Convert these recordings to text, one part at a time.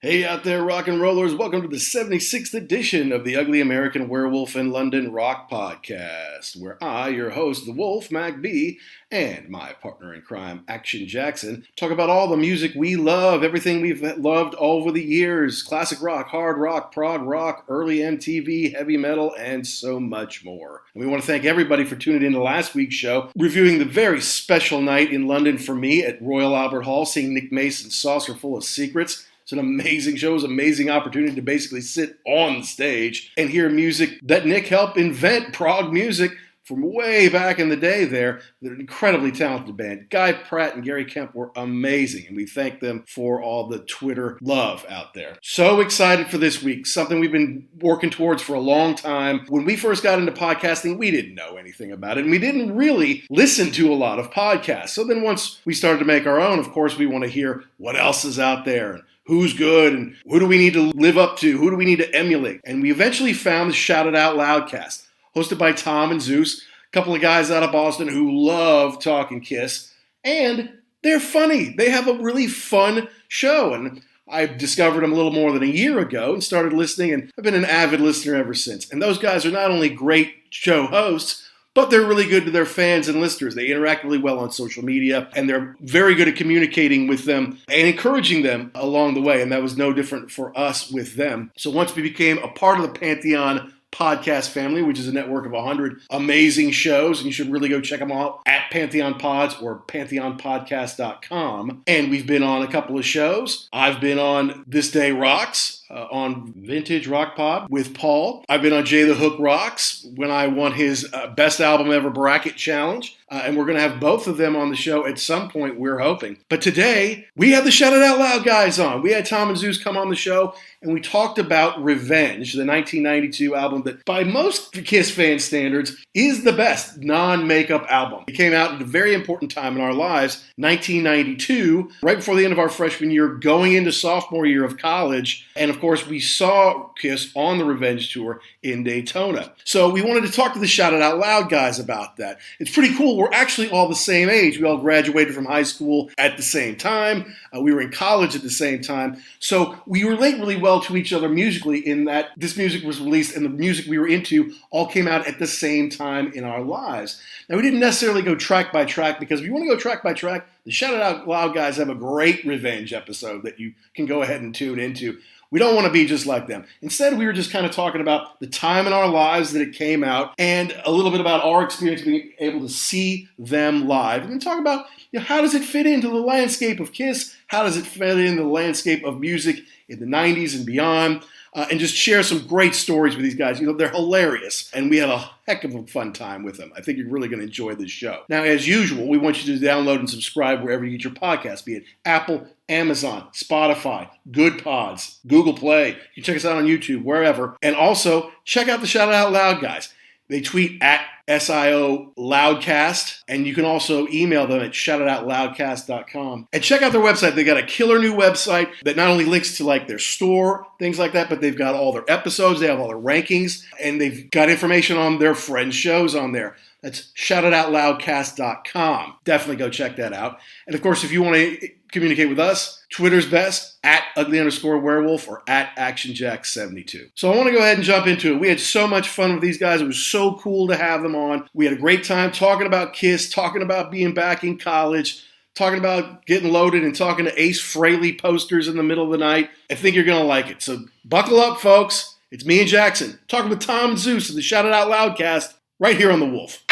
Hey out there, rock and rollers. Welcome to the 76th edition of the Ugly American Werewolf in London Rock Podcast, where I, your host, the Wolf, Mac B, and my partner in crime, Action Jackson, talk about all the music we love, everything we've loved over the years, classic rock, hard rock, prog rock, early MTV, heavy metal, and so much more. And we want to thank everybody for tuning in to last week's show, reviewing the very special night in London for me at Royal Albert Hall, seeing Nick Mason's Saucer Full of Secrets. It's an amazing show. It was an amazing opportunity to basically sit on the stage and hear music that Nick helped invent, prog music, from way back in the day there. They're an incredibly talented band. Guy Pratt and Gary Kemp were amazing, and we thank them for all the Twitter love out there. So excited for this week, something we've been working towards for a long time. When we first got into podcasting, we didn't know anything about it, and we didn't really listen to a lot of podcasts. So then once we started to make our own, of course, we want to hear what else is out there, who's good, and who do we need to live up to? Who do we need to emulate? And we eventually found the Shout It Out Loudcast, hosted by Tom and Zeus, a couple of guys out of Boston who love talking KISS, and they're funny. They have a really fun show, and I discovered them a little more than a year ago and started listening, and I've been an avid listener ever since. And those guys are not only great show hosts, but they're really good to their fans and listeners. They interact really well on social media, and they're very good at communicating with them and encouraging them along the way, and that was no different for us with them. So once we became a part of the Pantheon Podcast family, which is a network of 100 amazing shows, and you should really go check them out at Pantheon Pods or pantheonpodcast.com. And we've been on a couple of shows. I've been on This Day Rocks, on Vintage Rock Pod with Paul. I've been on Jay the Hook Rocks when I won his Best Album Ever Bracket Challenge. And we're going to have both of them on the show at some point, we're hoping. But today, we have the Shout It Out Loud guys on. We had Tom and Zeus come on the show, and we talked about Revenge, the 1992 album that, by most KISS fan standards, is the best non-makeup album. It came out at a very important time in our lives, 1992, right before the end of our freshman year, going into sophomore year of college. And of course, we saw KISS on the Revenge tour in Daytona. So we wanted to talk to the Shout It Out Loud guys about that. It's pretty cool. We're actually all the same age. We all graduated from high school at the same time. We were in college at the same time. So we relate really well to each other musically in that this music was released and the music we were into all came out at the same time in our lives. Now, we didn't necessarily go track by track because if you want to go track by track, the Shout It Out Loud guys have a great Revenge episode that you can go ahead and tune into. We don't want to be just like them. Instead, we were just kind of talking about the time in our lives that it came out and a little bit about our experience being able to see them live. And then talk about, how does it fit into the landscape of KISS? How does it fit into the landscape of music in the 90s and beyond? And just share some great stories with these guys. They're hilarious, and we had a heck of a fun time with them. I think you're really going to enjoy this show. Now, as usual, we want you to download and subscribe wherever you get your podcast, be it Apple, Amazon, Spotify, Good Pods, Google Play. You can check us out on YouTube, wherever. And also, check out the Shout It Out Loud guys. They tweet at SIO Loudcast, and you can also email them at shoutitoutloudcast.com. And check out their website. They got a killer new website that not only links to their store, things like that, but they've got all their episodes, they have all their rankings, and they've got information on their friends' shows on there. That's shoutitoutloudcast.com. Definitely go check that out. And of course, if you want to communicate with us, Twitter's best, at ugly_werewolf or at actionjack72. So I want to go ahead and jump into it. We had so much fun with these guys. It was so cool to have them on. We had a great time talking about KISS, talking about being back in college, talking about getting loaded and talking to Ace Frehley posters in the middle of the night. I think you're going to like it. So buckle up, folks. It's me and Jackson talking with Tom and Zeus of the Shout It Out Loudcast right here on The Wolf.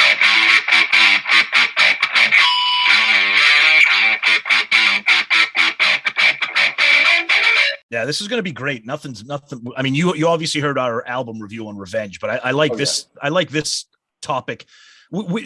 Yeah, this is going to be great. Nothing. I mean, you obviously heard our album review on Revenge, but I like this. Yeah. I like this topic.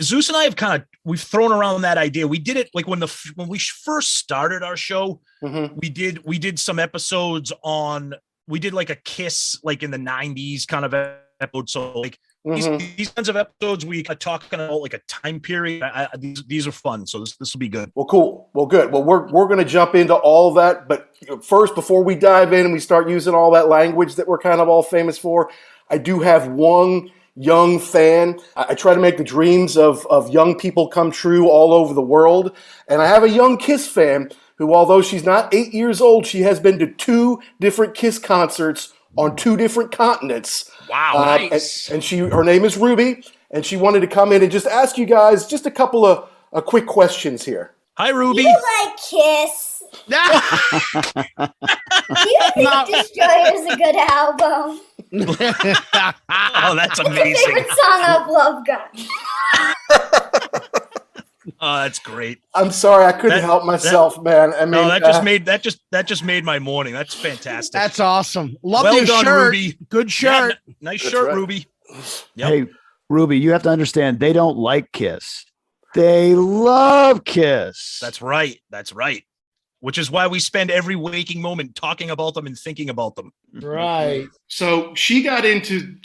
Zeus and I have we've thrown around that idea. We did it when we first started our show. Mm-hmm. We did some episodes on. We did a KISS in the 90s kind of episode. So these kinds of episodes we are talking about a time period. These are fun, so this will be good. Well, cool. Well, good. Well, we're going to jump into all that, but first, before we dive in and we start using all that language that we're kind of all famous for, I do have one young fan. I try to make the dreams of young people come true all over the world, and I have a young KISS fan who, although she's not 8 years old, she has been to 2 different KISS concerts on 2 different continents. Wow. Nice. And her name is Ruby, and she wanted to come in and just ask you guys just a couple of quick questions here. Hi, Ruby. Do you like KISS? Do you think Destroyer is a good album? Oh, that's amazing. What's your favorite song of Love Gun? Oh, that's great. I'm sorry, I couldn't help myself, man. I mean, no, that just made my morning. That's fantastic. That's awesome. Love well your done, shirt. Ruby. Good shirt. Yeah, nice shirt, right. Ruby. Yep. Hey, Ruby, you have to understand they don't like KISS. They love KISS. That's right. That's right. Which is why we spend every waking moment talking about them and thinking about them. Right. So she got into,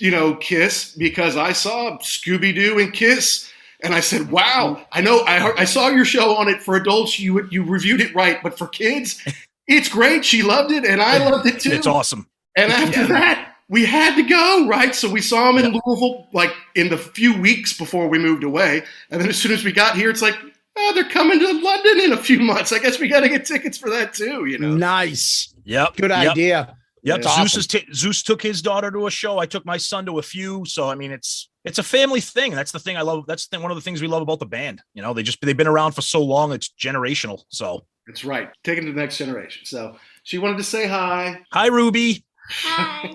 KISS because I saw Scooby-Doo and KISS. And I said, wow, I know I saw your show on it for adults. You reviewed it right. But for kids, it's great. She loved it. And I loved it too. It's awesome. And after that, we had to go, right? So we saw them in Louisville, like in the few weeks before we moved away. And then as soon as we got here, it's like, oh, they're coming to London in a few months. I guess we got to get tickets for that too, Nice. Yep. Good idea. Yep. Awesome. Zeus took his daughter to a show. I took my son to a few. So, I mean, it's a family thing. That's the thing I love. That's one of the things we love about the band. They've been around for so long. It's generational. So that's right. Taking to the next generation. So she wanted to say hi. Hi, Ruby. Hi.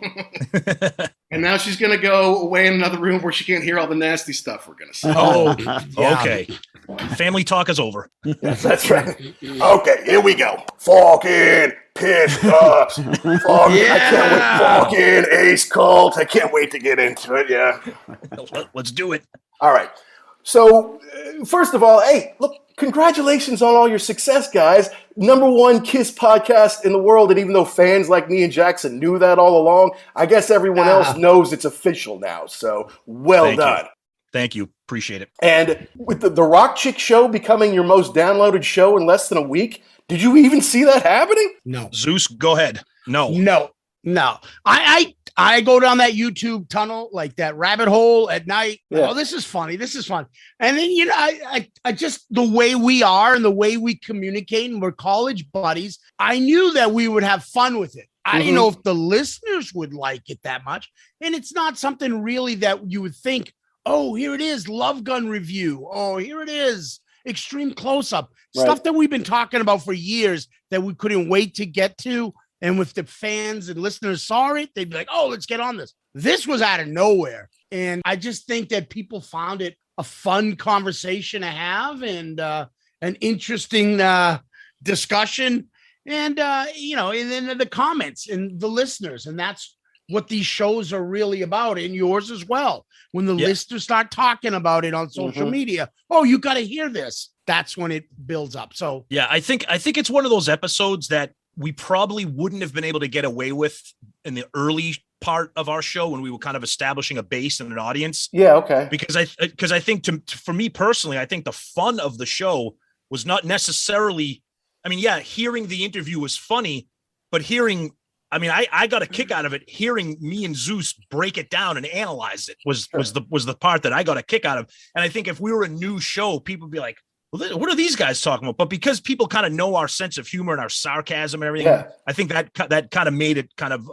And now she's going to go away in another room where she can't hear all the nasty stuff we're going to say. Oh, okay. Family talk is over. Yes, that's right. Okay, here we go. Fucking pissed up. I can't wait. Fucking Ace Cult. I can't wait to get into it. Yeah. Let's do it. All right. So, first of all, hey, look, congratulations on all your success, guys. #1 KISS podcast in the world. And even though fans like me and Jackson knew that all along, I guess everyone else knows it's official now. So, well done. Thank you. Appreciate it. And with the Rock Chick show becoming your most downloaded show in less than a week, did you even see that happening? No. Zeus, go ahead. No. I go down that YouTube tunnel, like that rabbit hole at night. Yeah. Oh, this is funny. This is fun. And then, I just, the way we are and the way we communicate, and we're college buddies, I knew that we would have fun with it. I didn't know if the listeners would like it that much. And it's not something really that you would think, oh, here it is, Love Gun review. Oh, here it is, Extreme Close-Up. Right. Stuff that we've been talking about for years that we couldn't wait to get to. And if the fans and listeners saw it, they'd be like, oh, let's get on this. This was out of nowhere. And I just think that people found it a fun conversation to have and an interesting discussion. And, and then the comments and the listeners. And that's what these shows are really about, and yours as well. When the listeners start talking about it on social media, oh, you got to hear this. That's when it builds up. So, yeah, I think it's one of those episodes that we probably wouldn't have been able to get away with in the early part of our show when we were kind of establishing a base and an audience. Yeah. Okay. Because I think for me personally, I think the fun of the show was not necessarily, hearing the interview was funny, but I got a kick out of it. Hearing me and Zeus break it down and analyze it was the part that I got a kick out of. And I think if we were a new show, people would be like, well, what are these guys talking about? But because people kind of know our sense of humor and our sarcasm and everything, I think that kind of made it kind of,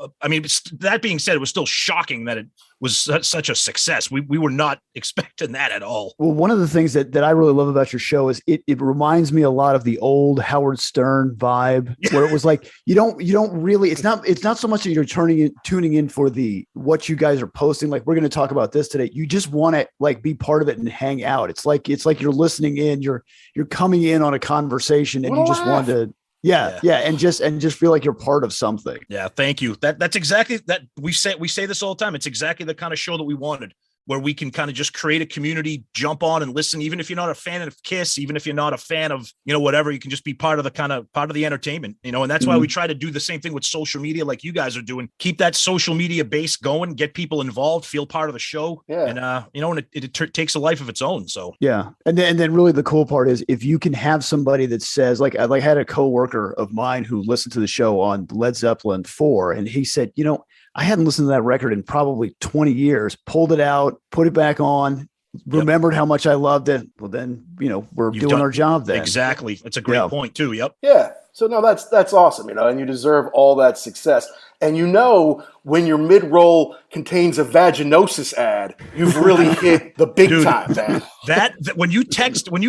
that being said, it was still shocking that it was such a success. We were not expecting that at all. Well, one of the things that I really love about your show is it reminds me a lot of the old Howard Stern vibe, where it was like, you don't really, it's not so much that you're tuning in for what you guys are posting. Like, we're going to talk about this today. You just want to like be part of it and hang out. It's like you're listening in, you're coming in on a conversation and you just want to, and just feel like you're part of something. Yeah, thank you. That's exactly that. We say this all the time. It's exactly the kind of show that we wanted, where we can kind of just create a community, jump on and listen. Even if you're not a fan of KISS, even if you're not a fan of, whatever, you can just be part of the entertainment, and that's why we try to do the same thing with social media, like you guys are doing. Keep that social media base going, get people involved, feel part of the show. Yeah. And, and it takes a life of its own. So, yeah. And then really the cool part is if you can have somebody that says, like I had a coworker of mine who listened to the show on Led Zeppelin 4, and he said, I hadn't listened to that record in probably 20 years, pulled it out, put it back on, remembered how much I loved it. Well, then, we're doing our job then. Exactly. That's a great point too. Yep. Yeah. So no, that's awesome, and you deserve all that success. And when your mid-roll contains a vaginosis ad, you've really hit the big time, man. That when you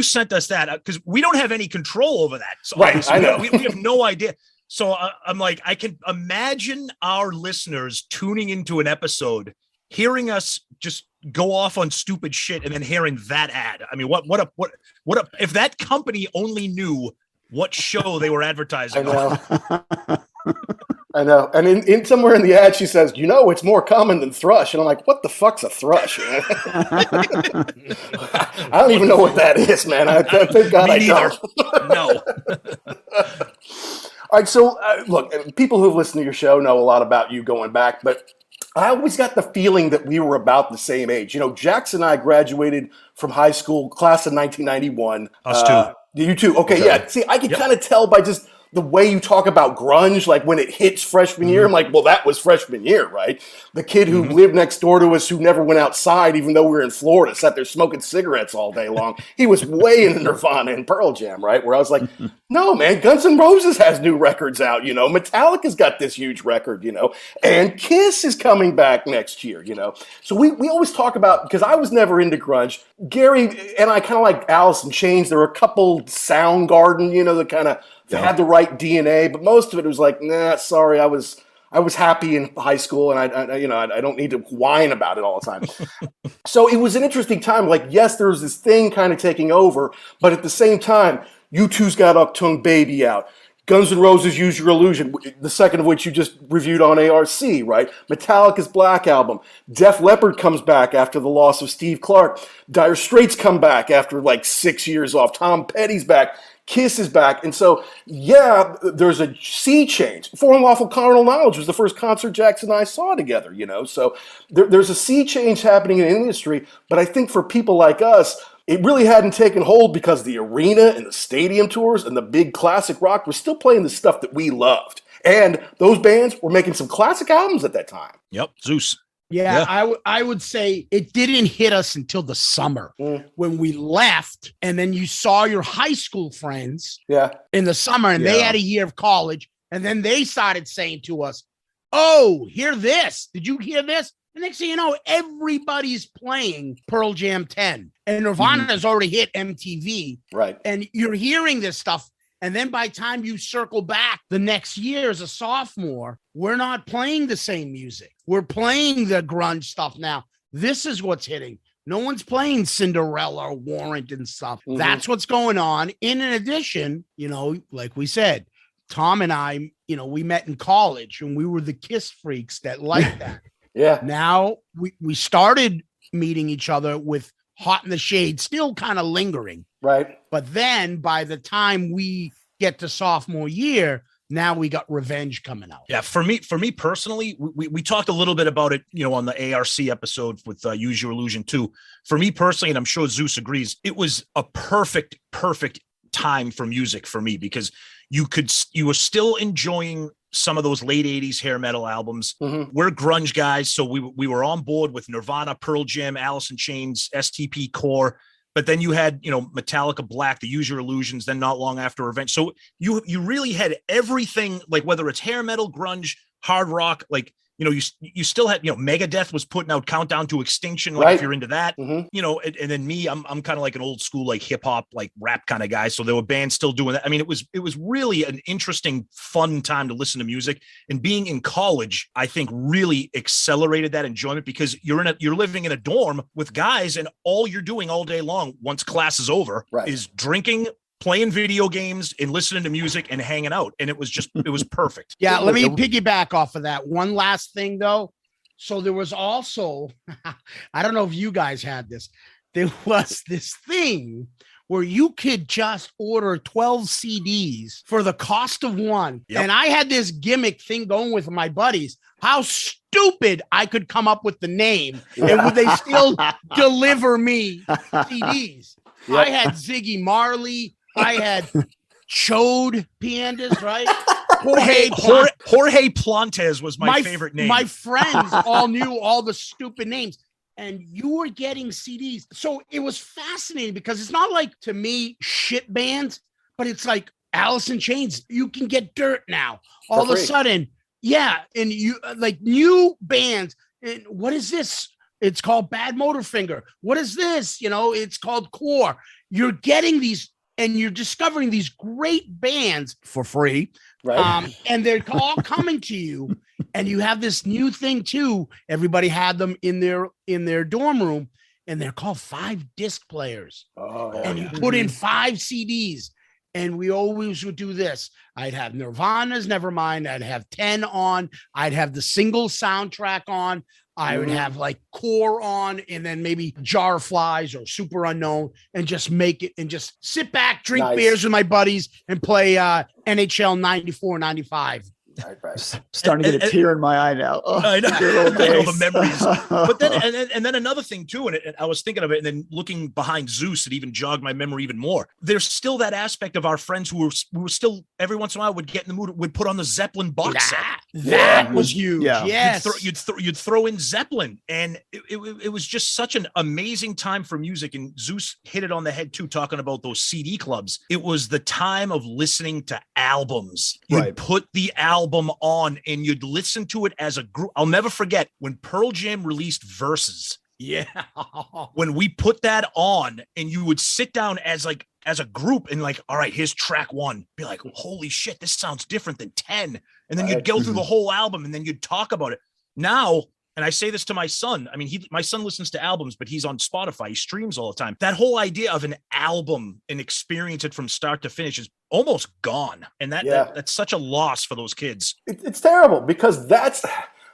sent us that, because we don't have any control over that. So right, I know. We have no idea. So I'm like, I can imagine our listeners tuning into an episode, hearing us just go off on stupid shit, and then hearing that ad. I mean, what if that company only knew what show they were advertising? I know. And in somewhere in the ad, she says, it's more common than thrush. And I'm like, what the fuck's a thrush? I don't even know what that is, man. Thank God I don't. No. All right. So, look, people who've listened to your show know a lot about you going back, but I always got the feeling that we were about the same age. Jackson and I graduated from high school, class of 1991. Us too. You too. Okay. Yeah. See, I can kind of tell by just the way you talk about grunge, like when it hits freshman year, I'm like, well, that was freshman year, right? The kid who lived next door to us, who never went outside, even though we were in Florida, sat there smoking cigarettes all day long. He was way into Nirvana and Pearl Jam, right? Where I was like, no, man, Guns N' Roses has new records out, Metallica's got this huge record, and KISS is coming back next year, So we always talk about, because I was never into grunge, Gary and I kind of like Alice in Chains. There were a couple Soundgarden, that kind of had the right DNA, but most of it was like, nah, sorry, I was happy in high school, and I don't need to whine about it all the time. So it was an interesting time. Like, yes, there was this thing kind of taking over, but at the same time, U2's got Uptown Baby out. Guns N' Roses' Use Your Illusion, the second of which you just reviewed on ARC, right? Metallica's Black Album. Def Leppard comes back after the loss of Steve Clark. Dire Straits come back after like 6 years off. Tom Petty's back. KISS is back. And so, yeah, there's a sea change. For Unlawful Carnal Knowledge was the first concert Jackson and I saw together, So there's a sea change happening in the industry. But I think for people like us, it really hadn't taken hold because the arena and the stadium tours and the big classic rock were still playing the stuff that we loved. And those bands were making some classic albums at that time. Yep, Zeus. Yeah. I would say it didn't hit us until the summer when we left, and then you saw your high school friends in the summer, and they had a year of college, and then they started saying to us, oh, hear this. Did you hear this? And next thing you know, everybody's playing Pearl Jam 10, and Nirvana has already hit MTV. Right. And you're hearing this stuff. And then by the time you circle back the next year as a sophomore, we're not playing the same music. We're playing the grunge stuff now. This is what's hitting. No one's playing Cinderella or Warrant and stuff. That's what's going on. In addition, like we said, Tom and I, we met in college, and we were the KISS freaks that liked that. Yeah. Now we started meeting each other with Hot in the Shade still kind of lingering. Right. But then by the time we get to sophomore year, now we got Revenge coming out. Yeah. For me personally, we talked a little bit about it, on the ARC episode with Use Your Illusion 2. For me personally, and I'm sure Zeus agrees, it was a perfect time for music for me, because you were still enjoying some of those late 80s hair metal albums. We're grunge guys, so we were on board with Nirvana, Pearl Jam, Alice in Chains, STP Core. But then you had, Metallica Black, the Use Your Illusions, then not long after Revenge. So you really had everything, like whether it's hair metal, grunge, hard rock, like, you still had, Megadeth was putting out Countdown to Extinction, like if you're into that, and then me, I'm kind of like an old school, like hip hop, like rap kind of guy. So there were bands still doing that. I mean, it was really an interesting, fun time to listen to music, and being in college, I think really accelerated that enjoyment, because you're living in a dorm with guys, and all you're doing all day long, once class is over, is drinking, playing video games, and listening to music and hanging out. And it was perfect. Yeah. Let me piggyback off of that. One last thing though. So there was also, I don't know if you guys had this. There was this thing where you could just order 12 CDs for the cost of one. Yep. And I had this gimmick thing going with my buddies, how stupid I could come up with the name, and would they still deliver me CDs? Yep. I had Ziggy Marley. I had Chode Piandas, right? Jorge Plantes was my favorite name. My friends all knew all the stupid names. and you were getting CDs. So it was fascinating because it's not like, to me, shit bands, but it's like Alice in Chains. You can get Dirt now. All of a sudden, yeah, and you like new bands. And what is this? It's called Bad Motorfinger. What is this? You know, it's called Core. You're getting these, and you're discovering these great bands for free. Right. And they're all coming to you, and you have this new thing too. Everybody had them in their dorm room, and they're called 5-disc players. And you put in 5 CDs, and we always would do this. I'd have Nirvana's Nevermind. I'd have 10 on. I'd have the single soundtrack on. I would have like Core on, and then maybe Jar Flies or Super Unknown, and just make it and just sit back, drink beers with my buddies, and play NHL 94, 95. Starting to get a tear in my eye now. Oh, I know, the memories. But then, and then another thing too, and I was thinking of it, and then looking behind Zeus, it even jogged my memory even more. There's still that aspect of our friends who were still every once in a while would get in the mood, would put on the Zeppelin box set. That was huge. Yeah. Yes, you'd throw in Zeppelin, and it was just such an amazing time for music. And Zeus hit it on the head too, talking about those CD clubs. It was the time of listening to albums. You'd put the album on and you'd listen to it as a group. I'll never forget when Pearl Jam released Versus. Yeah. When we put that on, and you would sit down as a group and like, all right, here's track 1. Be like, holy shit, this sounds different than 10. And then you'd go through the whole album, and then you'd talk about it. Now, and I say this to my son. I mean, my son listens to albums, but he's on Spotify. He streams all the time. That whole idea of an album and experience it from start to finish is almost gone. And that's such a loss for those kids. It's terrible, because that's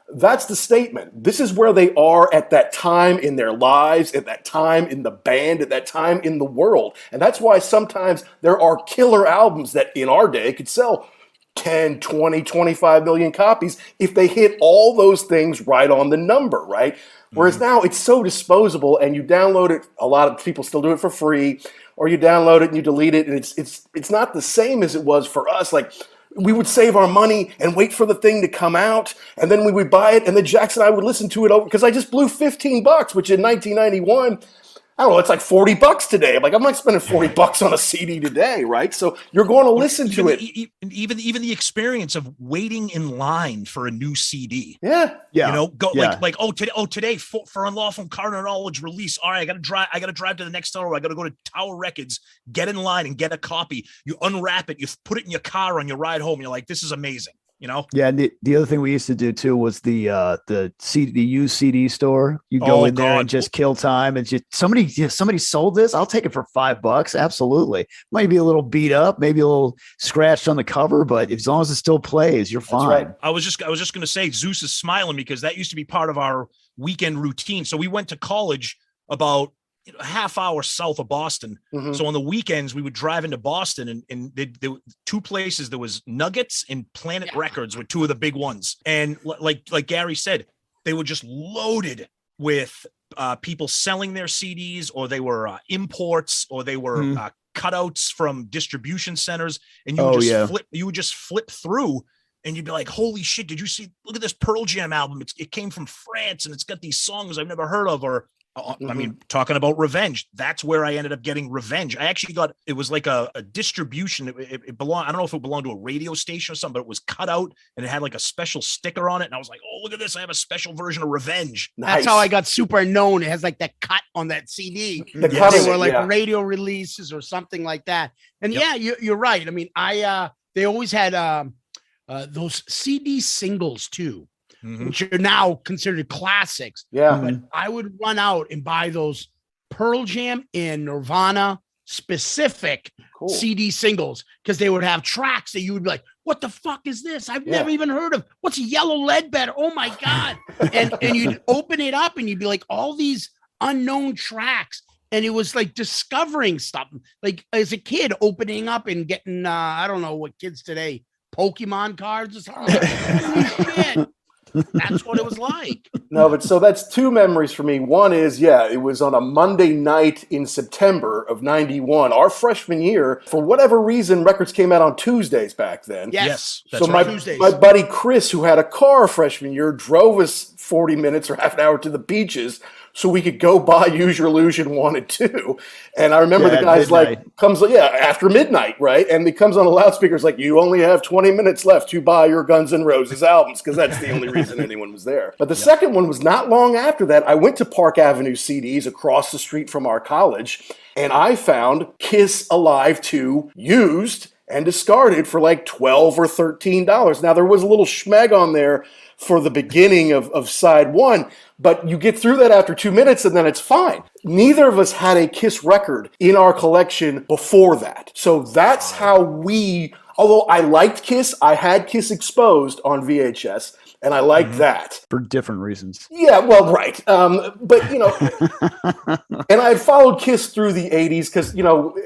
the statement. This is where they are at that time in their lives, at that time in the band, at that time in the world. And that's why sometimes there are killer albums that in our day could sell 10, 20, 25 million copies if they hit all those things right on the number, right? Whereas now it's so disposable, and you download it. A lot of people still do it for free, or you download it and you delete it, and it's not the same as it was for us. Like, we would save our money and wait for the thing to come out, and then we would buy it, and then Jackson and I would listen to it over, because I just blew $15, which in 1991, I don't know, it's like $40 today. I'm like, I'm not spending $40 on a CD today, right? So you're going to listen to it. Even the experience of waiting in line for a new CD. Yeah. You know, today for Unlawful Carnal Knowledge release. All right, I gotta drive to the next store. I gotta go to Tower Records, get in line and get a copy. You unwrap it, you put it in your car on your ride home. You're like, this is amazing. You know? Yeah, and the other thing we used to do too was the used CD store. You go in there and just kill time, and just somebody sold this. I'll take it for $5. Absolutely. Might be a little beat up, maybe a little scratched on the cover, but as long as it still plays, you're fine. Right. I was just gonna say, Zeus is smiling because that used to be part of our weekend routine. So we went to college about a half hour south of Boston. So on the weekends we would drive into Boston, and there were 2 places. There was Nuggets and Planet Records were 2 of the big ones. And like Gary said, they were just loaded with people selling their CDs, or they were imports, or they were cutouts from distribution centers. And you would just flip through, and you'd be like, holy shit, did you see, look at this Pearl Jam album. It came from France, and it's got these songs I've never heard of. Or I mean, talking about Revenge, that's where I ended up getting Revenge. I actually got, it was like a distribution. It belonged, I don't know if it belonged to a radio station or something, but it was cut out, and it had like a special sticker on it. And I was like, oh, look at this. I have a special version of Revenge. Nice. That's how I got Super Known. It has like that cut on that CD. They were like radio releases or something like that. And you're right. I mean, they always had those CD singles too. Which are now considered classics. Yeah. But I would run out and buy those Pearl Jam and Nirvana specific CD singles, because they would have tracks that you would be like, what the fuck is this? I've never even heard of. What's Yellow Ledbetter? Oh my God. and you'd open it up and you'd be like, all these unknown tracks. And it was like discovering stuff. Like as a kid, opening up and getting, I don't know what kids today, Pokemon cards or something. Holy shit. That's what it was like. No, but so that's 2 memories for me. One is, it was on a Monday night in September of 91, our freshman year. For whatever reason, records came out on Tuesdays back then. Yes. So my buddy Chris, who had a car freshman year, drove us 40 minutes or half an hour to the beaches so we could go buy Use Your Illusion 1 and 2. And I remember the guy's after midnight, right? And he comes on the loudspeakers like, you only have 20 minutes left to buy your Guns N' Roses albums, because that's the only reason anyone was there. But the second one was not long after that. I went to Park Avenue CDs across the street from our college, and I found Kiss Alive 2 used and discarded for like $12 or $13. Now, there was a little schmeg on there for the beginning of side 1, but you get through that after 2 minutes and then it's fine. Neither of us had a Kiss record in our collection before that. So that's how although I liked Kiss, I had Kiss Exposed on VHS. And I liked that. For different reasons. Yeah, well, right. But, and I had followed KISS through the 80s because,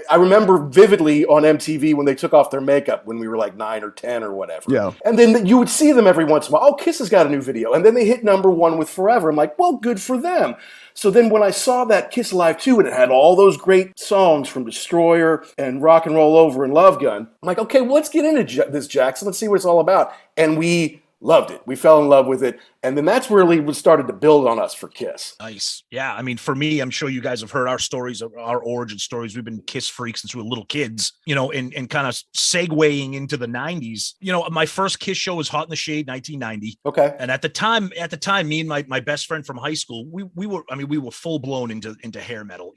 I remember vividly on MTV when they took off their makeup when we were like 9 or 10 or whatever. Yeah. And then you would see them every once in a while. Oh, KISS has got a new video. And then they hit #1 with Forever. I'm like, well, good for them. So then when I saw that Kiss Alive 2 and it had all those great songs from Destroyer and Rock and Roll Over and Love Gun, I'm like, okay, well, let's get into this, Jackson. Let's see what it's all about. And we loved it. We fell in love with it. And then that's really what started to build on us for KISS. Nice. Yeah. I mean, for me, I'm sure you guys have heard our stories, our origin stories. We've been KISS freaks since we were little kids, and kind of segueing into the 90s. My first KISS show was Hot in the Shade, 1990. Okay. And at the time, me and my best friend from high school, we were full blown into hair metal,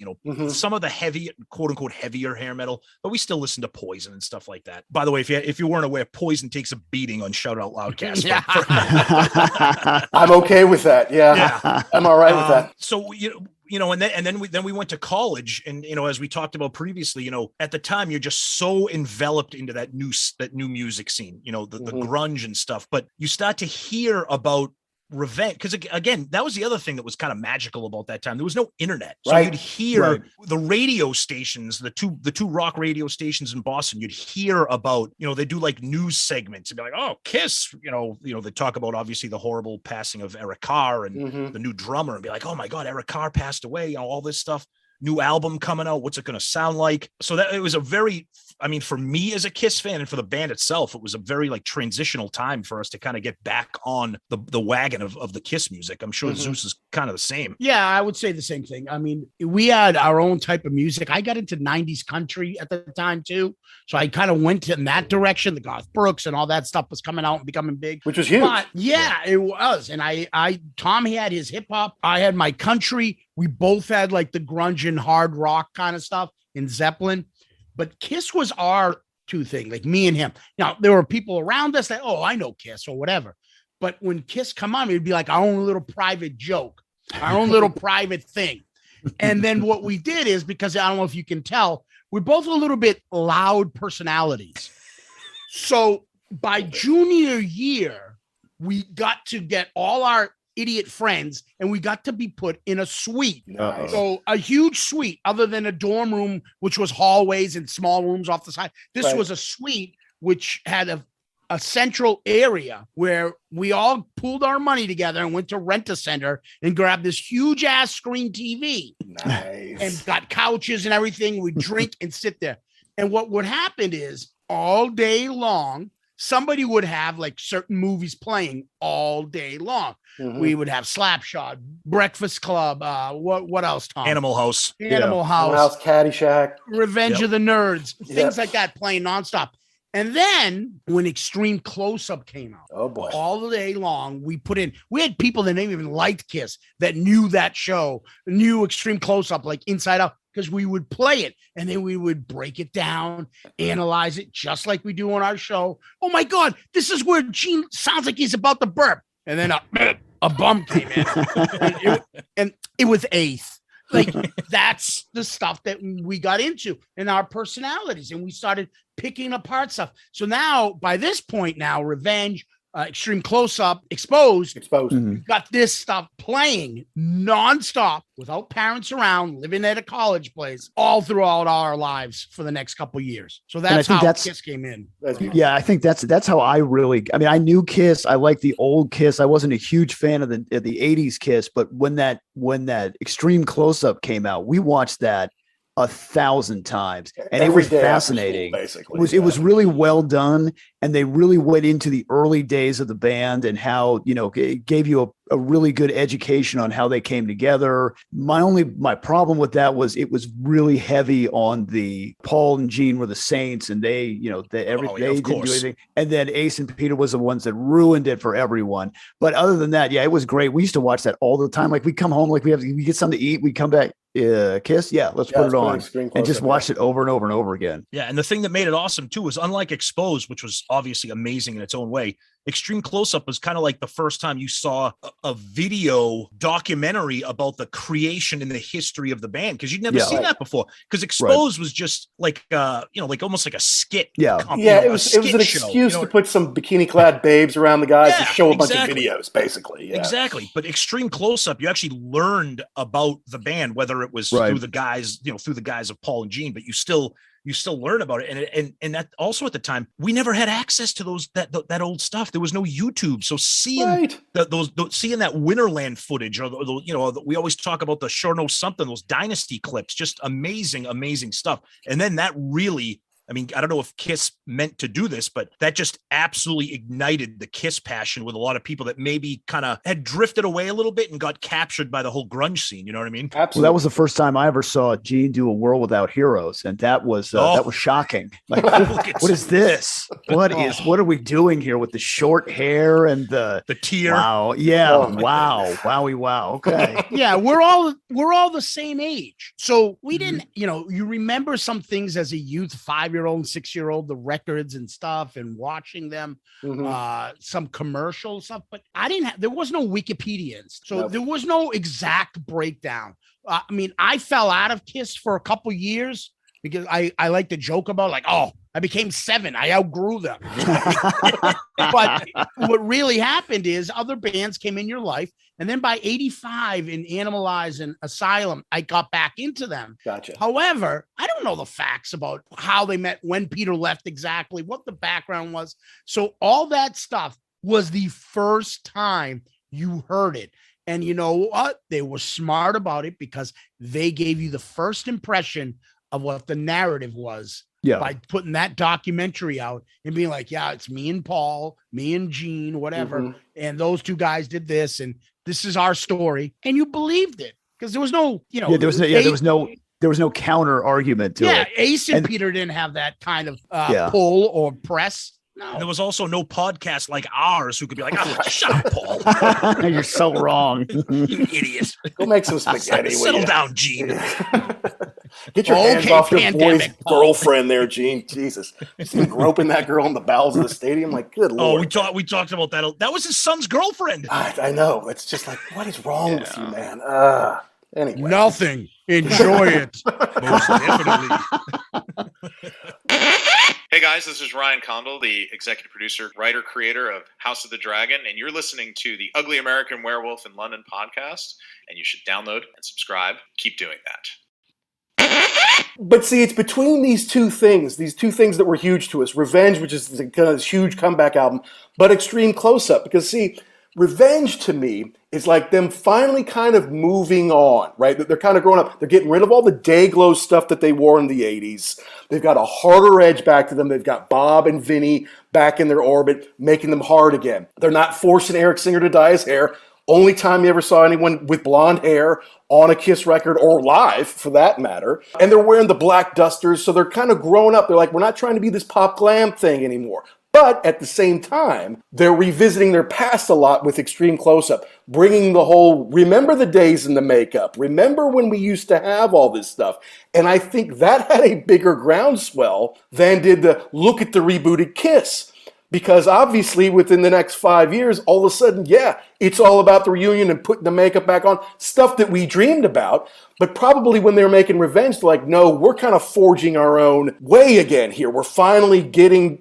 some of the heavy, quote unquote, heavier hair metal, but we still listen to Poison and stuff like that. By the way, if you weren't aware, Poison takes a beating on Shout It Out Loudcast. I'm okay with that. Yeah. I'm all right with that. So, and then we went to college, and as we talked about previously, at the time you're just so enveloped into that new music scene, the grunge and stuff, but you start to hear about Revenge, because again, that was the other thing that was kind of magical about that time. There was no internet, so you'd hear the radio stations, the two rock radio stations in Boston. You'd hear about, they do like news segments and be like, oh, KISS, they talk about obviously the horrible passing of Eric Carr and the new drummer, and be like, oh my God, Eric Carr passed away, all this stuff. New album coming out. What's it going to sound like? So that it was for me as a KISS fan and for the band itself, it was a very transitional time for us to kind of get back on the wagon of the KISS music. I'm sure Zeus is kind of the same. Yeah, I would say the same thing. I mean, we had our own type of music. I got into 90s country at the time too. So I kind of went in that direction. The Garth Brooks and all that stuff was coming out and becoming big. Which was huge. But yeah, it was. And Tom had his hip hop. I had my country. We both had like the grunge and hard rock kind of stuff in Zeppelin, but KISS was our two thing, like me and him. Now there were people around us that, oh, I know KISS or whatever. But when KISS come on, it'd be like our own little private joke, our own little private thing. And then what we did is, because I don't know if you can tell, we're both a little bit loud personalities. So by junior year, we got to get all our idiot friends and we got to be put in a suite. Nice. So a huge suite, other than a dorm room, which was hallways and small rooms off the side. This was a suite which had a central area where we all pooled our money together and went to Rent-A-Center and grabbed this huge ass screen TV. Nice. And got couches and everything. We'd drink and sit there. And what would happen is all day long, somebody would have like certain movies playing all day long. We would have Slapshot, Breakfast Club. What else, Tom? Animal House, Caddyshack, Revenge of the Nerds, things like that playing nonstop. And then when Extreme Close-Up came out, oh boy, all day long, we had people that didn't even like KISS that knew that show, knew Extreme Close-Up like inside out, because we would play it and then we would break it down, analyze it just like we do on our show. Oh my God, this is where Gene sounds like he's about to burp. And then a bum came in and it was Ace. Like that's the stuff that we got into in our personalities, and we started picking apart stuff. So now by this point now, Revenge, Extreme Close-Up, Exposed. We've got this stuff playing nonstop without parents around, living at a college place all throughout our lives for the next couple of years. So that's how KISS came in. Yeah, I think that's how I I knew KISS. I liked the old KISS. I wasn't a huge fan of the 80s KISS, but when that Extreme Close-Up came out, we watched that 1,000 times, and Every it was day after fascinating. school, basically. It was really well done, and they really went into the early days of the band and how, it gave you a really good education on how they came together. My problem with that was it was really heavy on the Paul and Gene were the saints, and they didn't do anything. And then Ace and Peter was the ones that ruined it for everyone. But other than that, yeah, it was great. We used to watch that all the time. Like we come home, like we get something to eat, we come back. KISS, let's put it on and just watch it over and over and over again. Yeah, and the thing that made it awesome too was, unlike Exposed, which was obviously amazing in its own way, Extreme Close-Up was kind of like the first time you saw a video documentary about the creation and the history of the band, because you'd never seen that before. Because Exposed was just like like almost like a skit. It was an excuse to put some bikini-clad babes around the guys and show a bunch of videos, basically. Yeah. Exactly. But Extreme Close-Up, you actually learned about the band, whether it was through the guys, through the guys of Paul and Gene, but you still learn about it. And that also at the time, we never had access to that old stuff. There was no YouTube. So seeing seeing that Winterland footage, or we always talk about the Sure Know Something, those Dynasty clips, just amazing stuff. And then that really, I mean, I don't know if KISS meant to do this, but that just absolutely ignited the KISS passion with a lot of people that maybe kind of had drifted away a little bit and got captured by the whole grunge scene. You know what I mean? Absolutely. Well, that was the first time I ever saw Gene do A World Without Heroes, and that was shocking. Like, what is this? What are we doing here with the short hair and the tear? Wow, yeah, wow. Okay, yeah, we're all the same age, so we didn't. You remember some things as a youth, 5-year-old and 6-year-old, the records and stuff, and watching them, some commercial stuff, but there was no Wikipedia, so there was no exact breakdown. I mean, I fell out of KISS for a couple years because I like to joke about I became 7. I outgrew them. But what really happened is other bands came in your life. And then by 85 in Animalize and Asylum, I got back into them. Gotcha. However, I don't know the facts about how they met, when Peter left exactly, what the background was. So all that stuff was the first time you heard it. And you know what? They were smart about it because they gave you the first impression of what the narrative was. Yeah. By putting that documentary out and being like, yeah, it's me and Paul, me and Gene, whatever. And those two guys did this, and this is our story. And you believed it because there was no, there was no counter argument to it. Yeah. Ace and Peter didn't have that kind of pull or press. No. And there was also no podcast like ours who could be like, oh, shut up, Paul. You're so wrong. You idiot. Go make some spaghetti. Settle down, Gene. Get your hands off your boy's girlfriend there, Gene. Jesus. Just groping that girl in the bowels of the stadium. Like, good Lord. Oh, we talked about that. That was his son's girlfriend. I know. It's just like, what is wrong with you, man? Anyway. Nothing. Enjoy it. Most definitely. Hey guys, this is Ryan Condal, the executive producer, writer, creator of House of the Dragon, and you're listening to the Ugly American Werewolf in London podcast, and you should download and subscribe. Keep doing that. But see, it's between these two things that were huge to us. Revenge, which is kind of this huge comeback album, but Extreme Close-Up. Because see, Revenge to me is like them finally kind of moving on, right? They're kind of growing up. They're getting rid of all the Dayglow stuff that they wore in the 80s. They've got a harder edge back to them. They've got Bob and Vinnie back in their orbit, making them hard again. They're not forcing Eric Singer to dye his hair. Only time you ever saw anyone with blonde hair on a KISS record, or live for that matter. And they're wearing the black dusters, so they're kind of growing up. They're like, we're not trying to be this pop glam thing anymore. But at the same time, they're revisiting their past a lot with Extreme Close-Up, bringing the whole, remember the days in the makeup, remember when we used to have all this stuff. And I think that had a bigger groundswell than did the look at the rebooted KISS. Because obviously within the next 5 years, all of a sudden, it's all about the reunion and putting the makeup back on, stuff that we dreamed about. But probably when they were making Revenge, they're like, no, we're kind of forging our own way again here. We're finally getting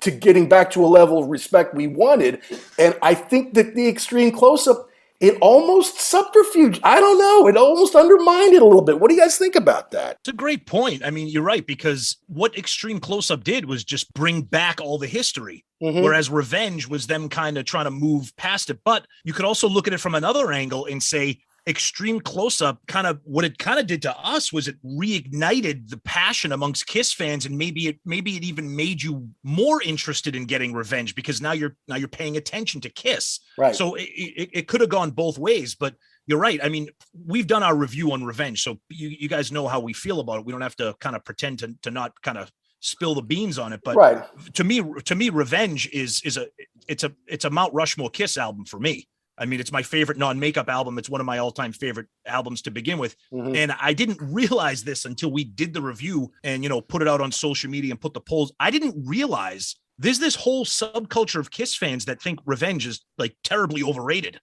back to a level of respect we wanted. And I think that the Extreme Close-Up, it almost subterfuge. I don't know. It almost undermined it a little bit. What do you guys think about that? It's a great point. I mean, you're right, because what Extreme Close-Up did was just bring back all the history. Whereas Revenge was them kind of trying to move past it. But you could also look at it from another angle and say, Extreme Close-Up, kind of what it kind of did to us was it reignited the passion amongst KISS fans, and maybe it even made you more interested in getting revenge because now you're paying attention to KISS. Right. So it could have gone both ways, but you're right. I mean, we've done our review on Revenge, so you guys know how we feel about it. We don't have to kind of pretend to not kind of spill the beans on it. But right. to me, Revenge is a Mount Rushmore KISS album for me. I mean, it's my favorite non-makeup album. It's one of my all-time favorite albums to begin with. Mm-hmm. And I didn't realize this until we did the review and, put it out on social media and put the polls. I didn't realize there's this whole subculture of KISS fans that think Revenge is like terribly overrated.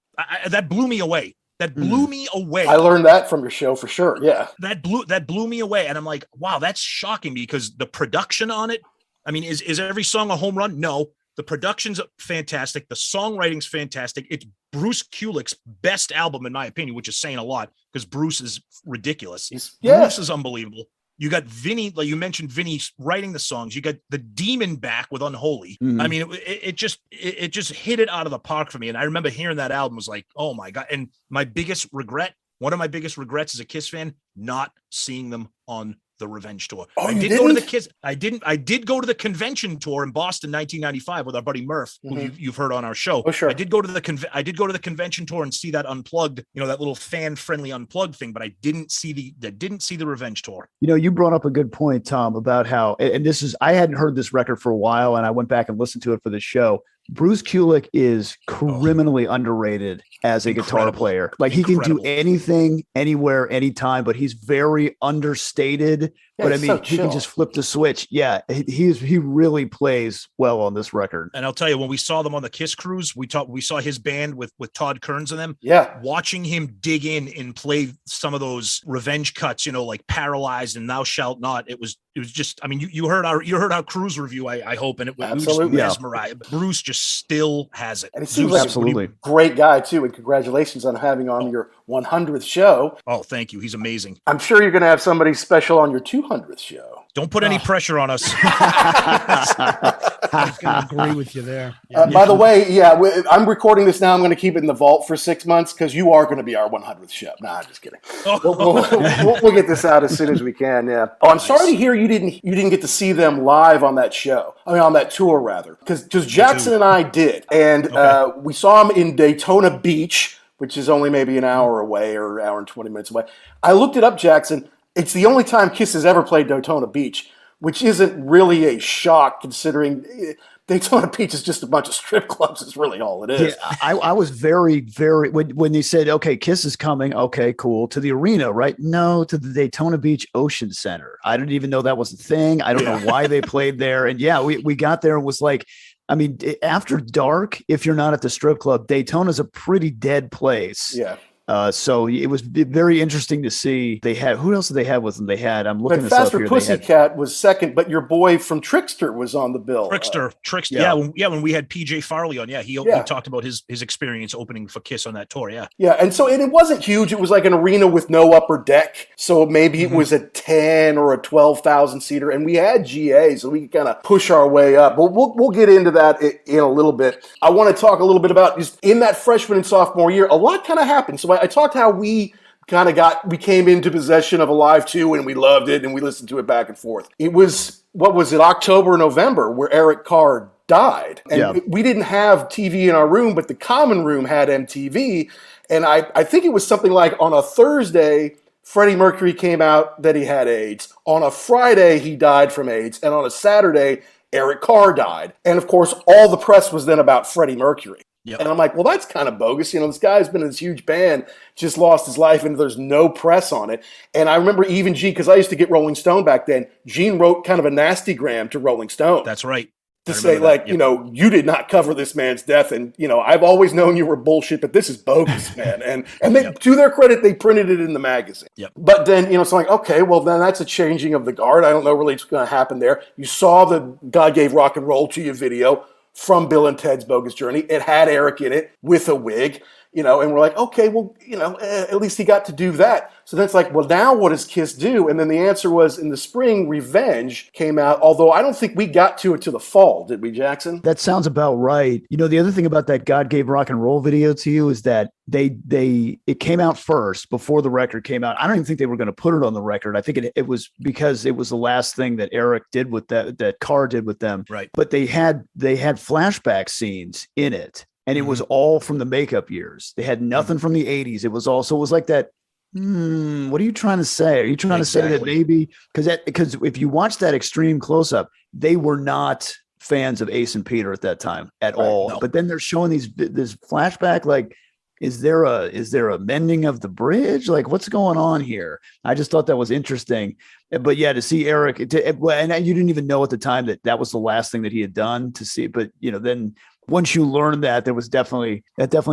That blew me away. That blew me away. I learned that from your show for sure. Yeah. That blew me away. And I'm like, wow, that's shocking because the production on it, I mean, is every song a home run? No. The production's fantastic. The songwriting's fantastic. It's Bruce Kulick's best album, in my opinion, which is saying a lot because Bruce is ridiculous. Bruce is unbelievable. You got Vinnie, like you mentioned, Vinnie writing the songs. You got the Demon back with Unholy. Mm-hmm. I mean, it just hit it out of the park for me. And I remember hearing that album was like, oh my God. And one of my biggest regrets as a KISS fan, not seeing them on the Revenge tour. Oh, I did go to the KISS. I did go to the convention tour in Boston, 1995, with our buddy Murph, who you've heard on our show. Oh, sure. I did go to the convention tour and see that Unplugged, that little fan-friendly Unplugged thing, but I didn't see the Revenge tour. You brought up a good point, Tom, about how, and I hadn't heard this record for a while, and I went back and listened to it for the show. Bruce Kulick is criminally underrated as a guitar player. Like he can do anything, anywhere, anytime, but he's very understated. Yeah, but I mean, he can just flip the switch. Yeah, he really plays well on this record. And I'll tell you, when we saw them on the KISS cruise, we saw his band with Todd Kearns and them. Yeah, watching him dig in and play some of those Revenge cuts, like Paralyzed and Thou Shalt Not. It was just, I mean, you heard our cruise review, I hope, and it was absolutely mesmerized. Bruce just still has it. And he seems like a great guy too. And congratulations on having on your 100th show. Oh, thank you. He's amazing. I'm sure you're going to have somebody special on your 200th show. Don't put any pressure on us. I was going to agree with you there. By the way, I'm recording this now. I'm going to keep it in the vault for 6 months because you are going to be our 100th show. Nah, I'm just kidding. We'll get this out as soon as we can. Yeah. Oh, I'm sorry to hear you didn't get to see them live on that show. I mean, on that tour rather, because Jackson and I did, and we saw them in Daytona Beach, which is only maybe an hour away or an hour and 20 minutes away. I looked it up, Jackson. It's the only time KISS has ever played Daytona Beach, which isn't really a shock considering Daytona Beach is just a bunch of strip clubs. Is really all it is. Yeah, I was very, very when they said, okay, KISS is coming. Okay, cool. To the arena, right? No, to the Daytona Beach Ocean Center. I didn't even know that was a thing. I don't know why they played there. And we got there and was like, I mean, after dark, if you're not at the strip club, Daytona's a pretty dead place. Yeah. So it was very interesting to see. They had, who else did they have with them? They had, I'm looking but this up Faster here. Pussycat was second, but your boy from Trickster was on the bill. Trickster. Yeah. When we had PJ Farley on, he talked about his experience opening for KISS on that tour. Yeah. Yeah. And so it wasn't huge. It was like an arena with no upper deck. So maybe it was a 10 or a 12,000 seater. And we had GA, so we could kind of push our way up. But we'll get into that in a little bit. I want to talk a little bit about just in that freshman and sophomore year, a lot kind of happened. So I talked how we we came into possession of Alive 2 and we loved it and we listened to it back and forth. It was, October, November where Eric Carr died. And we didn't have TV in our room, but the common room had MTV. And I think it was something like on a Thursday, Freddie Mercury came out that he had AIDS. On a Friday, he died from AIDS. And on a Saturday, Eric Carr died. And of course, all the press was then about Freddie Mercury. Yep. And I'm like, well, that's kind of bogus. This guy's been in this huge band, just lost his life, and there's no press on it. And I remember even Gene, because I used to get Rolling Stone back then, Gene wrote kind of a nastygram to Rolling Stone. That's right. To say, like, you did not cover this man's death. And, I've always known you were bullshit, but this is bogus, man. And they, to their credit, they printed it in the magazine. Yep. But then, it's like, okay, well, then that's a changing of the guard. I don't know really what's going to happen there. You saw the God Gave Rock and Roll to You video from Bill and Ted's Bogus Journey. It had Eric in it with a wig. and we're like, okay, well, at least he got to do that. So then it's like, well, now what does KISS do? And then the answer was in the spring, Revenge came out, although I don't think we got to it till the fall, did we, Jackson? That sounds about right. The other thing about that God Gave Rock and Roll video to you is that it came out first before the record came out. I don't even think they were going to put it on the record. I think it was because it was the last thing that Eric did with that Carr did with them. Right. But they had flashback scenes in it. And it was all from the makeup years. They had nothing from the 80s. It was like that. What are you trying to say? Are you trying to say that maybe because if you watch that extreme close-up, they were not fans of Ace and Peter at that time at all. No. But then they're showing this flashback. Like, is there a mending of the bridge? Like, what's going on here? I just thought that was interesting. But yeah, to see Eric, and you didn't even know at the time that was the last thing that he had done to see. But then. Once you learn that, definitely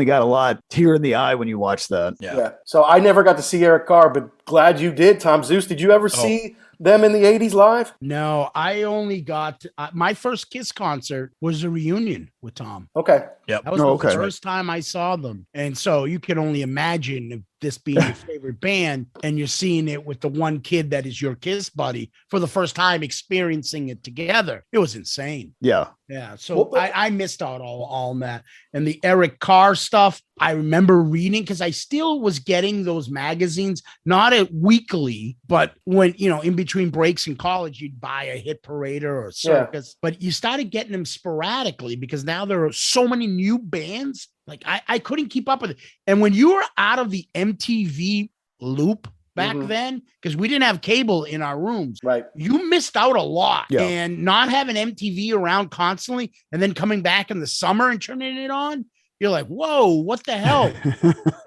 got a lot tear in the eye when you watch that. Yeah. So I never got to see Eric Carr, but glad you did. Tom Zeus, did you ever see them in the 80s live? No, I only got my first KISS concert was a reunion with Tom. Okay. That was the first time I saw them. And so you can only imagine if this being your favorite band and you're seeing it with the one kid that is your KISS buddy for the first time experiencing it together. It was insane. Yeah. Yeah. So I missed out all on that. And the Eric Carr stuff, I remember reading because I still was getting those magazines, not weekly, but when, in between breaks in college, you'd buy a Hit Parader or a Circus, but you started getting them sporadically because now there are so many new bands. Like I couldn't keep up with it. And when you were out of the MTV loop back then, because we didn't have cable in our rooms, right? You missed out a lot. Yeah. And not having MTV around constantly and then coming back in the summer and turning it on, you're like, whoa, what the hell?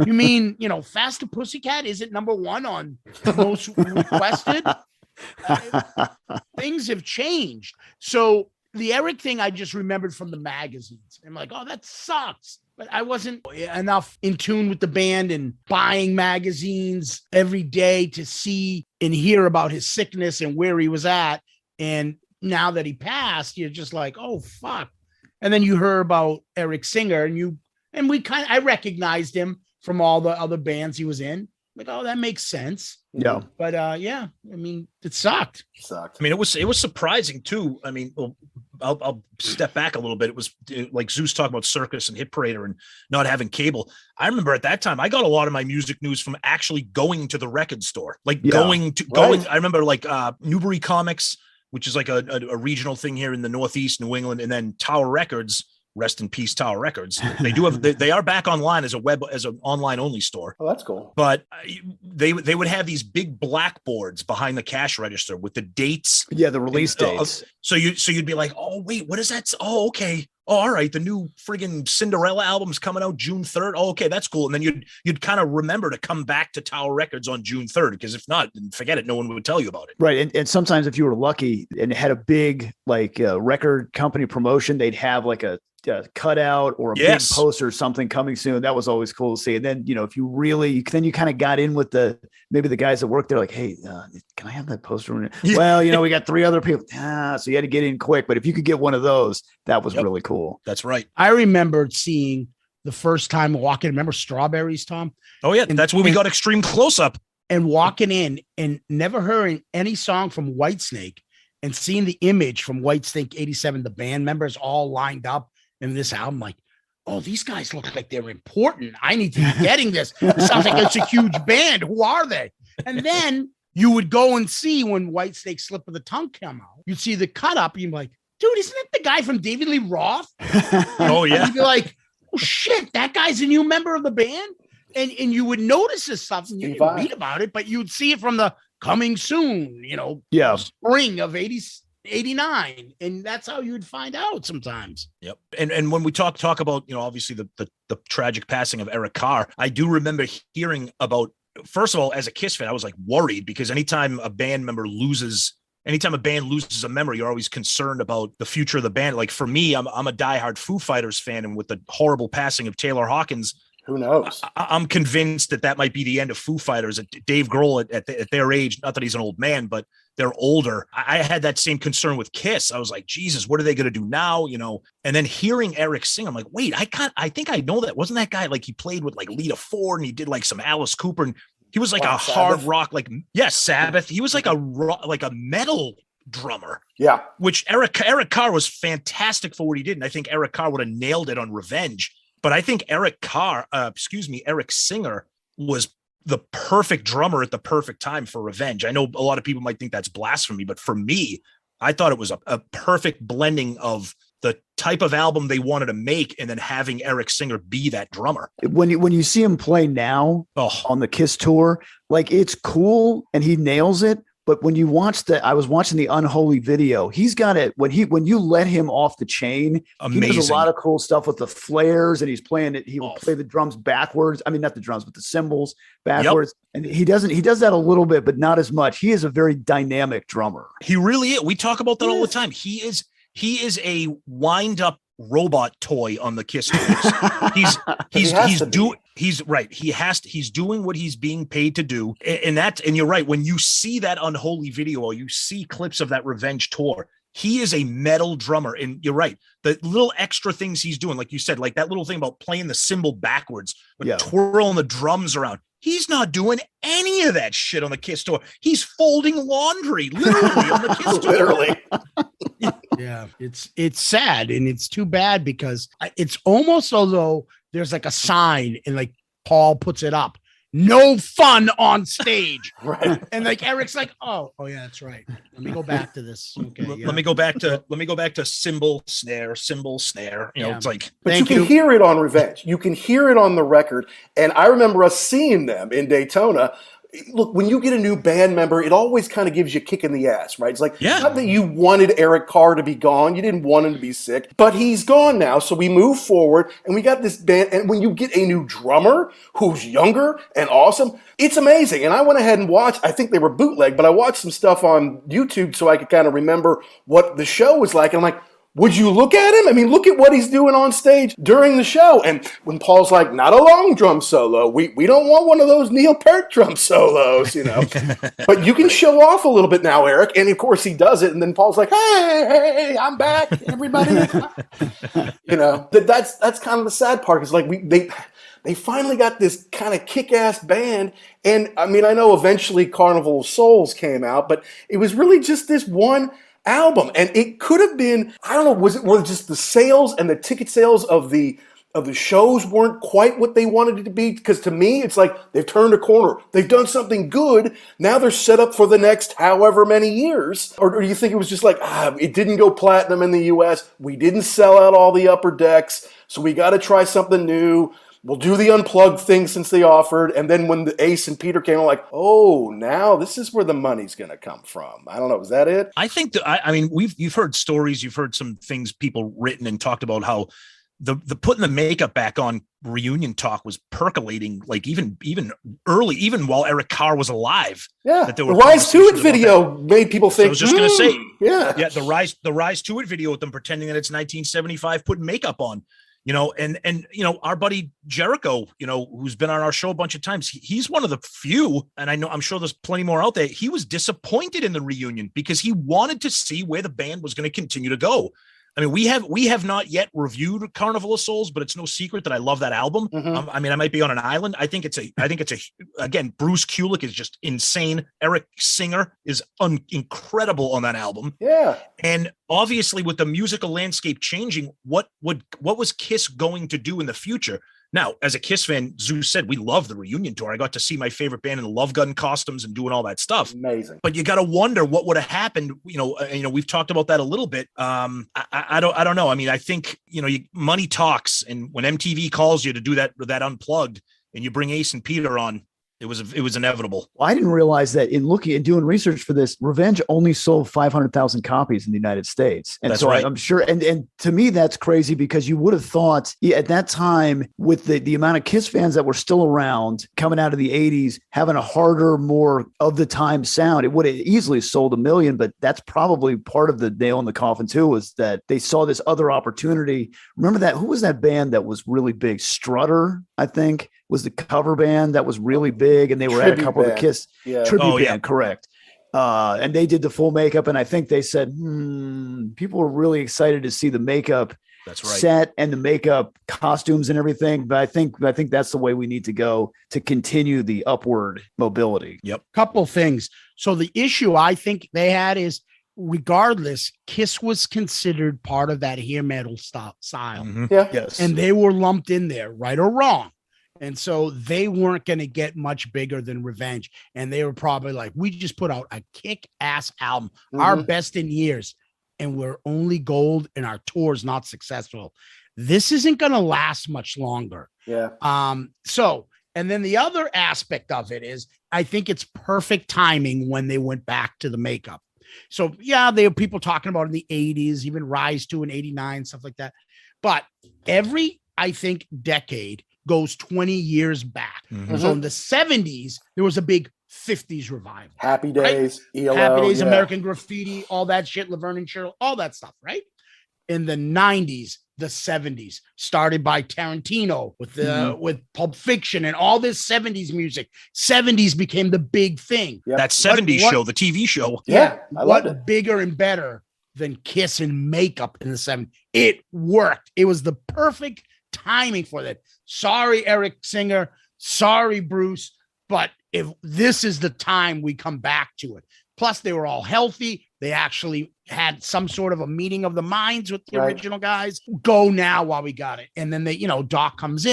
You mean, Faster Pussycat isn't number one on most requested? Things have changed. So the Eric thing, I just remembered from the magazines. I'm like, oh, that sucks. But I wasn't enough in tune with the band and buying magazines every day to see and hear about his sickness and where he was at. And now that he passed, you're just like, oh, fuck. And then you heard about Eric Singer I recognized him from all the other bands he was in. Like, oh, that makes sense. Yeah. But it sucked. I mean, it was surprising too. I mean, I'll step back a little bit. It was like Zeus talking about Circus and Hit Parader and not having cable. I remember at that time, I got a lot of my music news from actually going to the record store, going. I remember Newbury Comics, which is like a regional thing here in the Northeast, New England, and then Tower Records. Rest in peace, Tower Records. They do have. They are back online as an online only store. Oh, that's cool. But they would have these big blackboards behind the cash register with the dates. Yeah, the release dates. So you'd be like, oh wait, what is that? Oh, okay. Oh, all right. The new friggin' Cinderella album's coming out June 3rd. Oh, okay, that's cool. And then you'd kind of remember to come back to Tower Records on June 3rd, because if not, forget it. No one would tell you about it. Right. And sometimes if you were lucky and had a big record company promotion, they'd have like a cutout or a big poster or something coming soon. That was always cool to see. And then, if you really, then you kind of got in with maybe the guys that work there, like, hey, can I have that poster? Yeah. Well, we got 3 other people. So you had to get in quick. But if you could get one of those, that was really cool. That's right. I remember seeing the first time walking. Remember Strawberries, Tom? Oh yeah. And that's where we got Extreme Close-Up. And walking in and never hearing any song from Whitesnake and seeing the image from Whitesnake 87, the band members all lined up in this album, like, oh, these guys look like they're important. I need to be getting this. It sounds like it's a huge band. Who are they? And then you would go and see when Whitesnake Slip of the Tongue come out. You'd see the cut up and you'd be like, dude, isn't that the guy from David Lee Roth? Oh, yeah. And you'd be like, oh, shit, that guy's a new member of the band? And you would notice this stuff and you'd read about it, but you'd see it from the coming soon, spring of 89, and that's how you would find out sometimes. Yep. And when we talk about, obviously the tragic passing of Eric Carr, I do remember hearing about, first of all, as a KISS fan, I was like worried because anytime a band loses a member, you're always concerned about the future of the band. Like for me, I'm a diehard Foo Fighters fan, and with the horrible passing of Taylor Hawkins, who knows? I'm convinced that might be the end of Foo Fighters. Dave Grohl at their age, not that he's an old man, but they're older. I had that same concern with KISS. I was like, Jesus, what are they going to do now? And then hearing Eric sing, I'm like, wait, I think I know that. Wasn't that guy like he played with like Lita Ford and he did like some Alice Cooper and he was like a hard rock, like Sabbath. He was like a metal drummer. Yeah. Which Eric Carr was fantastic for what he did. And I think Eric Carr would have nailed it on Revenge. But I think Eric Singer was the perfect drummer at the perfect time for Revenge. I know a lot of people might think that's blasphemy, but for me, I thought it was a perfect blending of the type of album they wanted to make and then having Eric Singer be that drummer. When you see him play now on the KISS tour, like it's cool and he nails it. But when you watch I was watching the Unholy video, he's got it. When you let him off the chain, amazing. He does a lot of cool stuff with the flares and he's playing it. He will play the drums backwards. I mean, not the drums, but the cymbals backwards. Yep. And he does that a little bit, but not as much. He is a very dynamic drummer. He really is. We talk about that all the time. He is a wind up robot toy on the KISS tours. He's doing what he's being paid to do. And you're right. When you see that Unholy video or you see clips of that Revenge tour, he is a metal drummer. And you're right. The little extra things he's doing, like you said, like that little thing about playing the cymbal backwards, but twirling the drums around. He's not doing any of that shit on the KISS tour. He's folding laundry, literally, on the KISS tour. Literally. Yeah, it's sad and it's too bad because it's almost although there's like a sign and like Paul puts it up, no fun on stage. Right. And like Eric's like, oh yeah, that's right. Let me go back to this. Okay. Let me go back to cymbal snare. It's like, but you can hear it on Revenge. You can hear it on the record. And I remember us seeing them in Daytona. Look, when you get a new band member, it always kind of gives you a kick in the ass, right? It's like, not that you wanted Eric Carr to be gone. You didn't want him to be sick, but he's gone now. So we move forward and we got this band. And when you get a new drummer who's younger and awesome, it's amazing. And I went ahead and watched, I think they were bootleg, but I watched some stuff on YouTube so I could kind of remember what the show was like. And I'm like, would you look at him? I mean, look at what he's doing on stage during the show. And when Paul's like, not a long drum solo. We don't want one of those Neil Peart drum solos, But you can show off a little bit now, Eric. And of course he does it. And then Paul's like, hey, I'm back, everybody. That's kind of the sad part. It's like they finally got this kind of kick-ass band. And I mean, I know eventually Carnival of Souls came out, but it was really just this one album. And it could have been, I don't know, was it just the sales and the ticket sales of the shows weren't quite what they wanted it to be? Because to me, it's like they've turned a corner. They've done something good. Now they're set up for the next however many years. Or do you think it was just like, it didn't go platinum in the US. We didn't sell out all the upper decks. So we got to try something new. We'll do the unplugged thing since they offered. And then when the Ace and Peter came, I'm like, oh, now this is where the money's going to come from. I don't know. Is that it? I think you've heard stories. You've heard some things people written and talked about how the putting the makeup back on reunion talk was percolating, like even early, even while Eric Carr was alive. Yeah. That the Rise to It video made people think, I was just going to say, yeah, the Rise to It video with them pretending that it's 1975, putting makeup on. And our buddy Jericho, who's been on our show a bunch of times, he's one of the few, and I'm sure there's plenty more out there. He was disappointed in the reunion because he wanted to see where the band was going to continue to go. I mean, we have not yet reviewed Carnival of Souls, but it's no secret that I love that album. Mm-hmm. I might be on an island. I think it's again, Bruce Kulick is just insane. Eric Singer is incredible on that album. Yeah. And obviously with the musical landscape changing, what was KISS going to do in the future? Now, as a KISS fan, Zeus said, we love the reunion tour. I got to see my favorite band in Love Gun costumes and doing all that stuff. Amazing. But you got to wonder what would have happened. We've talked about that a little bit. I don't know. I mean, I think, money talks. And when MTV calls you to do that unplugged and you bring Ace and Peter on, it was inevitable. Well, I didn't realize that in looking and doing research for this, Revenge only sold 500,000 copies in the United States. And that's so right. I'm sure. And to me, that's crazy because you would have thought at that time with the amount of KISS fans that were still around coming out of the 80s, having a harder, more of the time sound, it would have easily sold 1 million. But that's probably part of the nail in the coffin too, was that they saw this other opportunity. Remember that? Who was that band that was really big? Strutter, I think, was the cover band that was really big, and they were Tribute at a couple band. of the KISS Yeah. tribute band, correct. And they did the full makeup, and I think they said, people were really excited to see the makeup set and the makeup costumes and everything. But I think that's the way we need to go to continue the upward mobility. Yep. Couple things. So the issue I think they had is, regardless, KISS was considered part of that hair metal style. Mm-hmm. Yeah. Yes. And they were lumped in there, right or wrong. And so they weren't going to get much bigger than Revenge. And they were probably like, we just put out a kick-ass album, our best in years, and we're only gold and our tour's not successful. This isn't going to last much longer. Yeah. And then the other aspect of it is, I think it's perfect timing when they went back to the makeup. So yeah, there were people talking about in the 80s, even Rise to in 89, stuff like that. But every, I think, decade goes 20 years back. Mm-hmm. So in the 70s, there was a big 50s revival. Happy Days, ELO. Happy Days, American Graffiti, all that shit, Laverne and Shirley, all that stuff, right? In the 90s, the 70s, started by Tarantino with Pulp Fiction and all this 70s music. 70s became the big thing. Yep. That 70s show, the TV show. Yeah, I loved it. Bigger and better than KISS and makeup in the 70s? It worked. It was the perfect timing for that. Sorry, Eric Singer. Sorry, Bruce. But if this is the time we come back to it. Plus, they were all healthy. They actually had some sort of a meeting of the minds with the original guys. Go now while we got it. And then Doc comes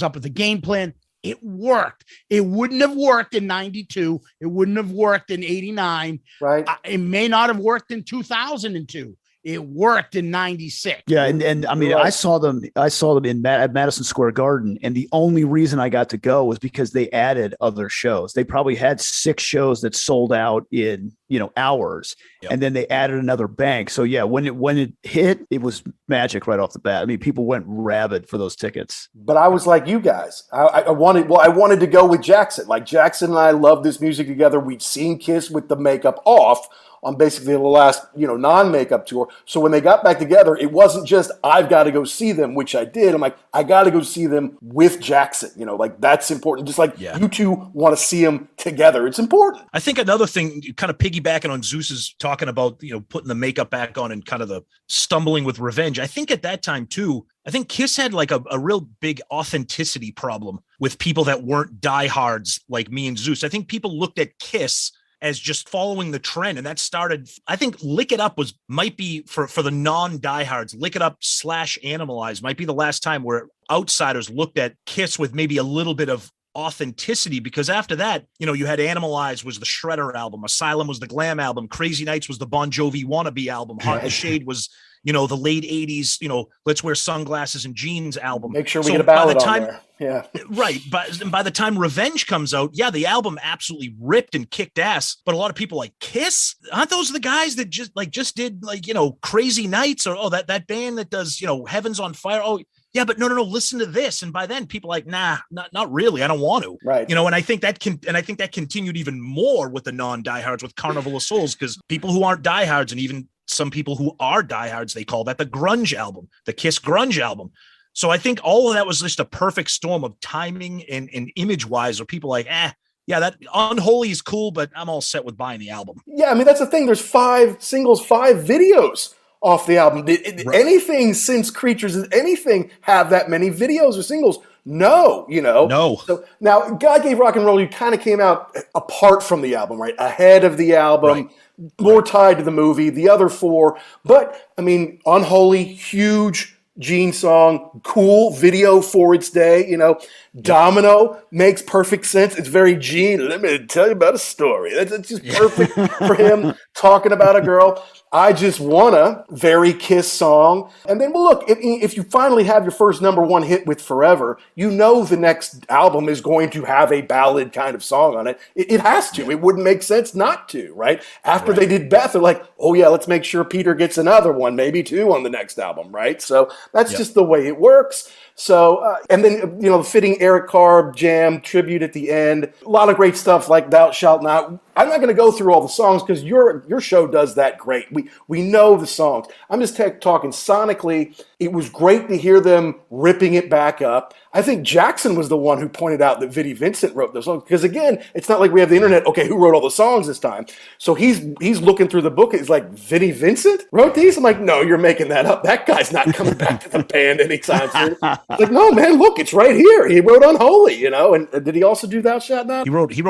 up with a game plan. It worked. It wouldn't have worked in 92. It wouldn't have worked in 89. Right. It may not have worked in 2002. It worked in 96. Yeah. And I mean, I saw them at Madison Square Garden. And the only reason I got to go was because they added other shows. They probably had 6 shows that sold out in, hours. Yep. And then they added another bank. So yeah, when it hit, it was magic right off the bat. I mean, people went rabid for those tickets. But I was like you guys. I wanted to go with Jackson. Like Jackson and I loved this music together. We'd seen KISS with the makeup off on basically the last, non-makeup tour. So when they got back together, it wasn't just, I've got to go see them, which I did. I'm like, I got to go see them with Jackson. That's important. Just like you two want to see them together. It's important. I think another thing, kind of piggybacking on Zeus's talking about, putting the makeup back on and kind of the stumbling with Revenge. I think at that time too, I think KISS had like a real big authenticity problem with people that weren't diehards like me and Zeus. I think people looked at KISS as just following the trend. And that started, I think Lick It Up might be for the non-diehards, Lick It Up / Animalize might be the last time where outsiders looked at KISS with maybe a little bit of authenticity, because after that, you had Animalize was the Shredder album, Asylum was the glam album, Crazy Nights was the Bon Jovi Wannabe album, Hot in the Shade was the late 80s, Let's Wear Sunglasses and Jeans album. Make sure we get a ballad on there. Yeah. Right. But by the time Revenge comes out, the album absolutely ripped and kicked ass. But a lot of people like KISS, aren't those the guys that just did Crazy Nights or that band that does, Heaven's on Fire? Oh, yeah, but no, listen to this. And by then people are like, nah, not really. I don't want to. Right. And I think that continued even more with the non-diehards with Carnival of Souls, because people who aren't diehards and even some people who are diehards, they call that the grunge album, the KISS grunge album. So I think all of that was just a perfect storm of timing and image wise, where people like, that Unholy is cool, but I'm all set with buying the album. Yeah. I mean, that's the thing. There's 5 singles, 5 videos off the album. Did anything since Creatures, did anything have that many videos or singles? No, No. So now God Gave Rock and Roll, you kind of came out apart from the album, right? Ahead of the album, more tied to the movie, the other 4. But I mean, Unholy, huge Gene song, cool video for its day, Domino makes perfect sense. It's very Gene. Let me tell you about a story. That's just perfect for him talking about a girl. I Just Wanna, very KISS song. And then, well, look, if you finally have your first #1 hit with Forever, the next album is going to have a ballad kind of song on it. It has to. It wouldn't make sense not to, right? After they did Beth, they're like, oh yeah, let's make sure Peter gets another one, maybe 2 on the next album, right? So that's just the way it works. So, and then, the fitting Eric Carr jam tribute at the end. A lot of great stuff like Thou Shalt Not. I'm not going to go through all the songs because your show does that great. We know the songs. I'm just talking sonically. It was great to hear them ripping it back up. I think Jackson was the one who pointed out that Vinnie Vincent wrote those songs because, again, it's not like we have the internet. Okay, who wrote all the songs this time? So he's looking through the book. He's like, Vinnie Vincent wrote these? I'm like, no, you're making that up. That guy's not coming back to the band anytime soon. Like, no, man, look, it's right here. He wrote Unholy, you know. And did he also do Thou Shalt Not? He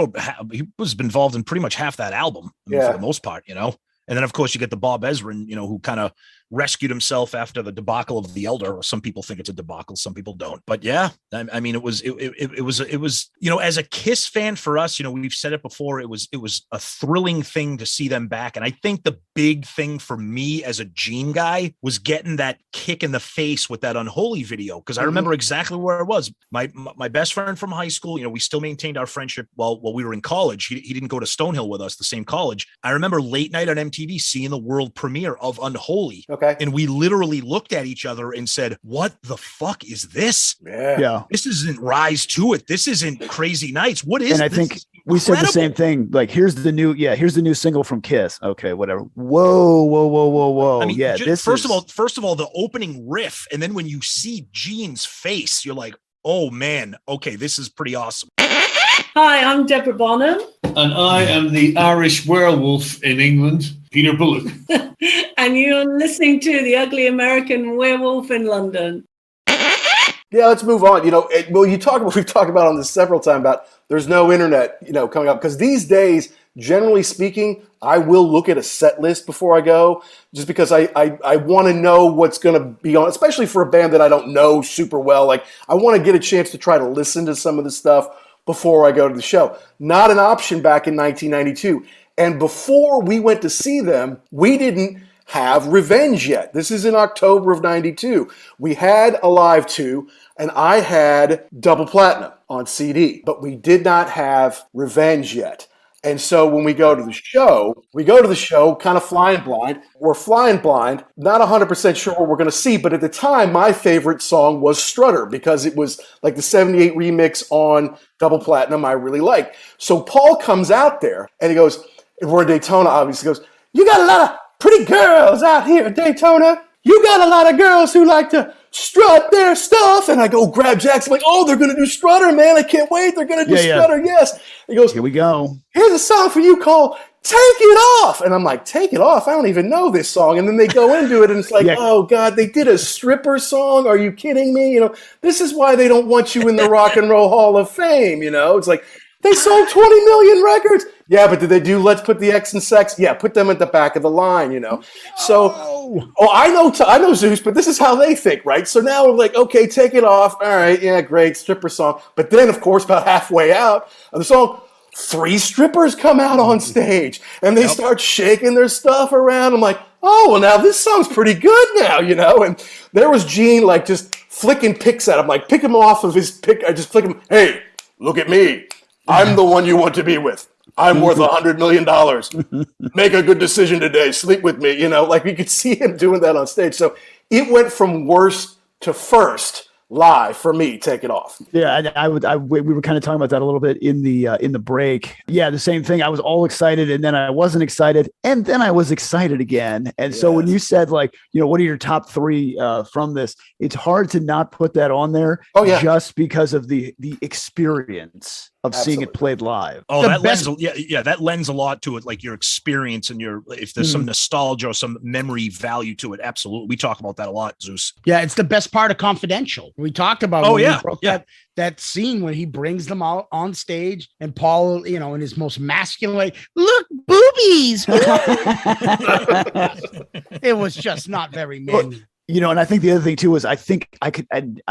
was involved in pretty much half that album, for the most part, you know. And then, of course, you get the Bob Ezrin, you know, who kind of rescued himself after the debacle of The Elder. Or some people think it's a debacle, some people don't. But yeah, I mean, it was, you know, as a KISS fan for us, you know, we've said it before. It was a thrilling thing to see them back. And I think the big thing for me as a Gene guy was getting that kick in the face with that Unholy video, because I remember exactly where it was. My best friend from high school, you know, we still maintained our friendship while we were in college. He didn't go to Stonehill with us, the same college. I remember late night on MTV seeing the world premiere of Unholy. Okay. And we literally looked at each other and said, what the fuck is this? Yeah. This isn't Rise to It. This isn't Crazy Nights. What is this? And I think we said the same thing. Like, here's the new single from KISS. Okay, whatever. Whoa. I mean, yeah. First of all, the opening riff. And then when you see Gene's face, you're like, oh man, okay, this is pretty awesome. Hi, I'm Deborah Bonham. And I am the Irish werewolf in England, Peter Bullock. And you're listening to The Ugly American Werewolf in London. Yeah, let's move on. You know, we've talked about on this several times about there's no internet, you know, coming up. Because these days, generally speaking, I will look at a set list before I go, just because I want to know what's going to be on, especially for a band that I don't know super well. Like, I want to get a chance to try to listen to some of the stuff before I go to the show. Not an option back in 1992. And before we went to see them, we didn't have Revenge yet. This is in October of 92. We had Alive 2, and I had Double Platinum on CD, but we did not have Revenge yet. And so when we go to the show kind of flying blind. We're flying blind, not 100% sure what we're going to see, but at the time, my favorite song was Strutter because it was like the 78 remix on Double Platinum I really liked. So Paul comes out there and he goes, we're in Daytona, obviously, goes, you got a lot of pretty girls out here at Daytona. You got a lot of girls who like to strut their stuff. And I go grab Jackson, like, oh, they're going to do Strutter, man. I can't wait. They're going to do Strutter. Yes. He goes, here we go. Here's a song for you called Take It Off. And I'm like, Take It Off? I don't even know this song. And then they go into it and it's like, oh God, they did a stripper song. Are you kidding me? You know, this is why they don't want you in the Rock and Roll Hall of Fame. You know, it's like, they sold 20 million records. Yeah, but did they do Let's Put the X in Sex? Yeah, put them at the back of the line, you know. So, I know Zeus, but this is how they think, right? So now we're like, okay, Take It Off. All right, yeah, great, stripper song. But then, of course, about halfway out of the song, 3 strippers come out on stage, and they start shaking their stuff around. I'm like, oh, well, now this song's pretty good now, you know. And there was Gene, like, just flicking picks at him, like, pick him off of his pick. I just flick him, hey, look at me. I'm the one you want to be with. I'm worth $100 million. Make a good decision today. Sleep with me. You know, like you could see him doing that on stage. So it went from worst to first live for me. Take It Off. Yeah, we were kind of talking about that a little bit in the break. Yeah, the same thing. I was all excited, and then I wasn't excited, and then I was excited again. And so when you said, like, you know, what are your top 3 from this? It's hard to not put that on there. Oh yeah, just because of the experience of seeing it played live. Oh, that lends a lot to it, like your experience and if there's some nostalgia or some memory value to it. Absolutely. We talk about that a lot, Zeus. Yeah, it's the best part of Confidential. We talked about that scene when he brings them out on stage and Paul, you know, in his most masculine way, look, boobies. It was just not very manly. You know, and I think the other thing too is I think I could,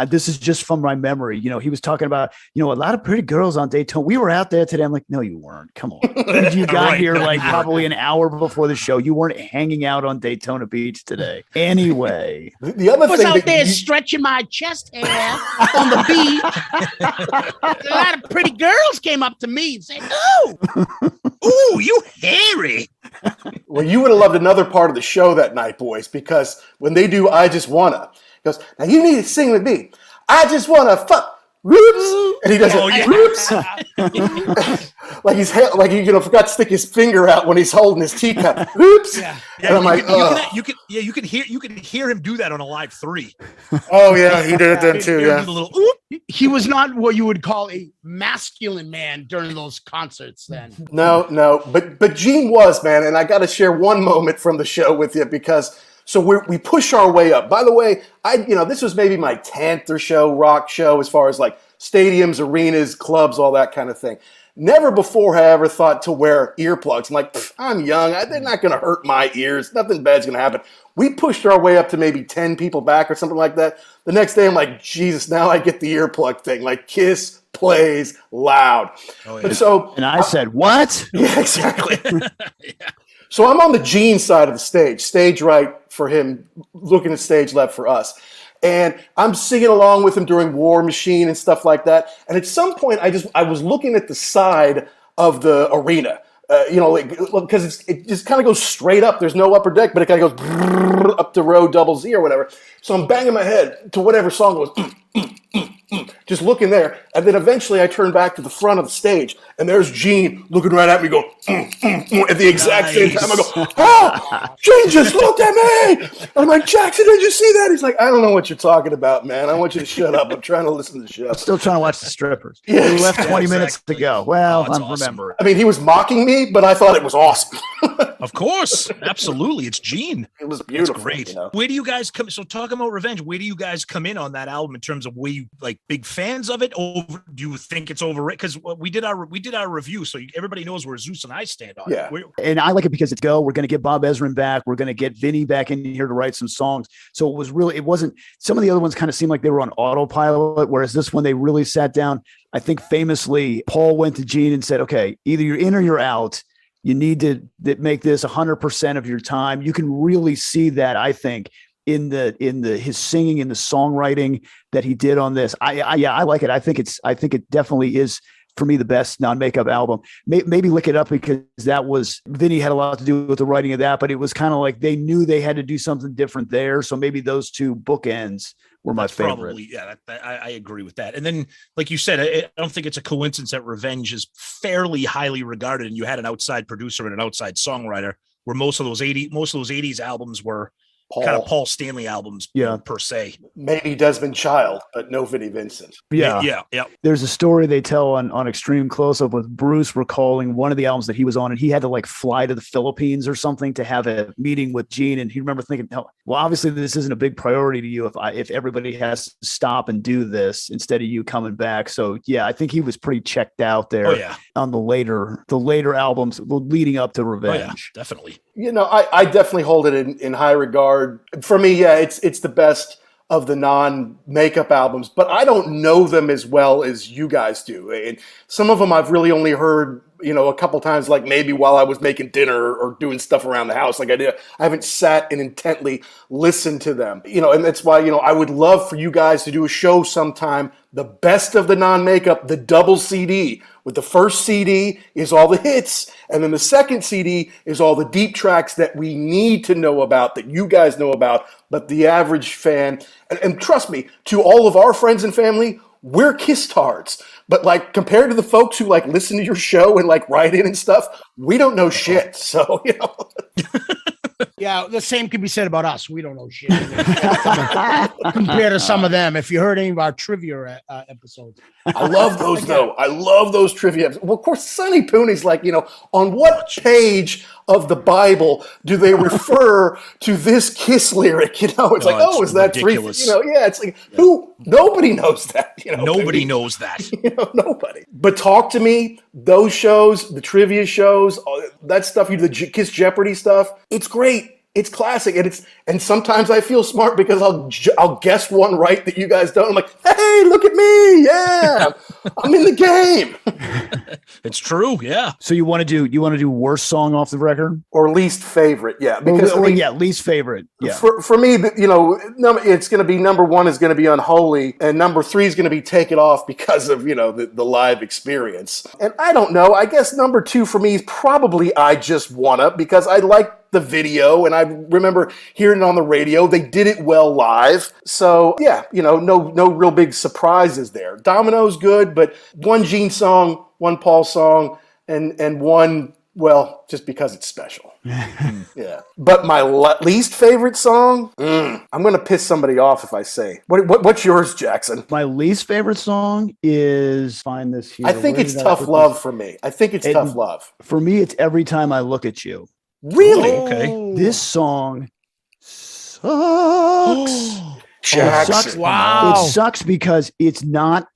this is just from my memory, you know, he was talking about, you know, a lot of pretty girls on Daytona. We were out there today. I'm like, no, you weren't. Come on. You got here like probably an hour before the show. You weren't hanging out on Daytona Beach today. Anyway. The other thing I was out there stretching my chest hair on the beach. A lot of pretty girls came up to me and said, ooh, you hairy. Well, you would have loved another part of the show that night, boys, because when they do I Just Wanna, he goes, now you need to sing with me. I just wanna fuck roots And he does like he's like he forgot to stick his finger out when he's holding his teacup. Oops. Yeah. And I'm like, you can hear him do that on a live 3. Oh yeah, he did it then too. Yeah. A little, oop. He was not what you would call a masculine man during those concerts then. No, but Gene was, man, and I got to share one moment from the show with you because so we push our way up. By the way, this was maybe my 10th or so rock show as far as like stadiums, arenas, clubs, all that kind of thing. Never before have I ever thought to wear earplugs. I'm like, I'm young. They're not going to hurt my ears. Nothing bad's going to happen. We pushed our way up to maybe 10 people back or something like that. The next day, I'm like, Jesus, now I get the earplug thing. Like, KISS plays loud. Oh, yeah. And I said, what? Yeah, exactly. So I'm on the Gene side of the stage right for him, looking at stage left for us. And I'm singing along with him during War Machine and stuff like that. And at some point, I was looking at the side of the arena, because it just kind of goes straight up. There's no upper deck, but it kind of goes up to row double Z or whatever. So I'm banging my head to whatever song it was, just looking there. And then eventually I turn back to the front of the stage, and there's Gene looking right at me going, at the exact same time. I go, oh, Gene just looked at me. And I'm like, Jackson, did you see that? He's like, I don't know what you're talking about, man. I want you to shut up. I'm trying to listen to the show. Still trying to watch the strippers. Yeah, we left 20 minutes to go. Well, I'm awesome. remembering. I mean, he was mocking me, but I thought it was awesome. Of course. Absolutely. It's Gene. It was beautiful. That's great. Where do you guys come? So talking about Revenge, where do you guys come in on that album in terms of were you like big fans of it? Or do you think it's overrated? Because we did our review, so everybody knows where Zeus and I stand on it. And I like it because it's we're going to get Bob Ezrin back. We're going to get Vinnie back in here to write some songs. So it wasn't, some of the other ones kind of seemed like they were on autopilot, whereas this one, they really sat down. I think famously, Paul went to Gene and said, okay, either you're in or you're out. You need to make this 100% of your time. You can really see that, I think, in his singing and the songwriting that he did on this. I like it. I think it definitely is, for me, the best non-makeup album. Maybe Lick It Up, because that was, Vinnie had a lot to do with the writing of that, but it was kind of like they knew they had to do something different there. So maybe those two bookends were my favorite. Probably, yeah, I agree with that. And then, like you said, I don't think it's a coincidence that Revenge is fairly highly regarded, and you had an outside producer and an outside songwriter, where most of those 80s albums were kind of Paul Stanley albums, per se. Maybe Desmond Child, but no Vinnie Vincent. Yeah. There's a story they tell on Extreme Close-Up with Bruce recalling one of the albums that he was on, and he had to like fly to the Philippines or something to have a meeting with Gene, and he remember thinking, well, obviously this isn't a big priority to you if everybody has to stop and do this instead of you coming back. So yeah, I think he was pretty checked out there on the later albums leading up to Revenge. Oh, yeah, definitely. I definitely hold it in high regard. For me, it's the best of the non-makeup albums, but I don't know them as well as you guys do. And some of them I've really only heard, a couple times, like maybe while I was making dinner or doing stuff around the house. Like I haven't sat and intently listened to them, and that's why, I would love for you guys to do a show sometime, the best of the non-makeup, the double CD, with the first CD is all the hits, and then the second CD is all the deep tracks that we need to know about, that you guys know about, but the average fan, and trust me, to all of our friends and family, we're KISS-tards. But like compared to the folks who like listen to your show and like write in and stuff, we don't know shit. So, Yeah, the same could be said about us. We don't know shit compared to some of them. If you heard any of our trivia episodes, I love those though. I love those trivia episodes. Well, of course, Sonny Pooney's like, on what page of the Bible do they refer to this KISS lyric? It's like, is that ridiculous. It's like nobody knows that. Nobody knows that. Nobody. But Talk to Me, those shows, the trivia shows, that stuff, the KISS Jeopardy stuff, it's great. It's classic, and sometimes I feel smart because I'll guess one right that you guys don't. I'm like, hey, look at me, yeah, I'm in the game. It's true, yeah. So you want to do worst song off the record or least favorite, yeah? Because least favorite, yeah. For me, it's going to be number one is going to be Unholy, and number three is going to be Take It Off because of the live experience. And I don't know. I guess number two for me is probably I Just Wanna, because I like the video, and I remember hearing it on the radio. They did it well live. So, yeah, no real big surprises there. Domino's good, but one Gene song, one Paul song, and one, well, just because it's special. Yeah. But my least favorite song, I'm going to piss somebody off if I say. What's yours, Jackson? My least favorite song is, find this here. I think it's Tough Love for me. I think it's Tough Love. For me, it's Every Time I Look at You. Really? Okay. This song sucks. Jackson. It sucks. Wow. It sucks because it's not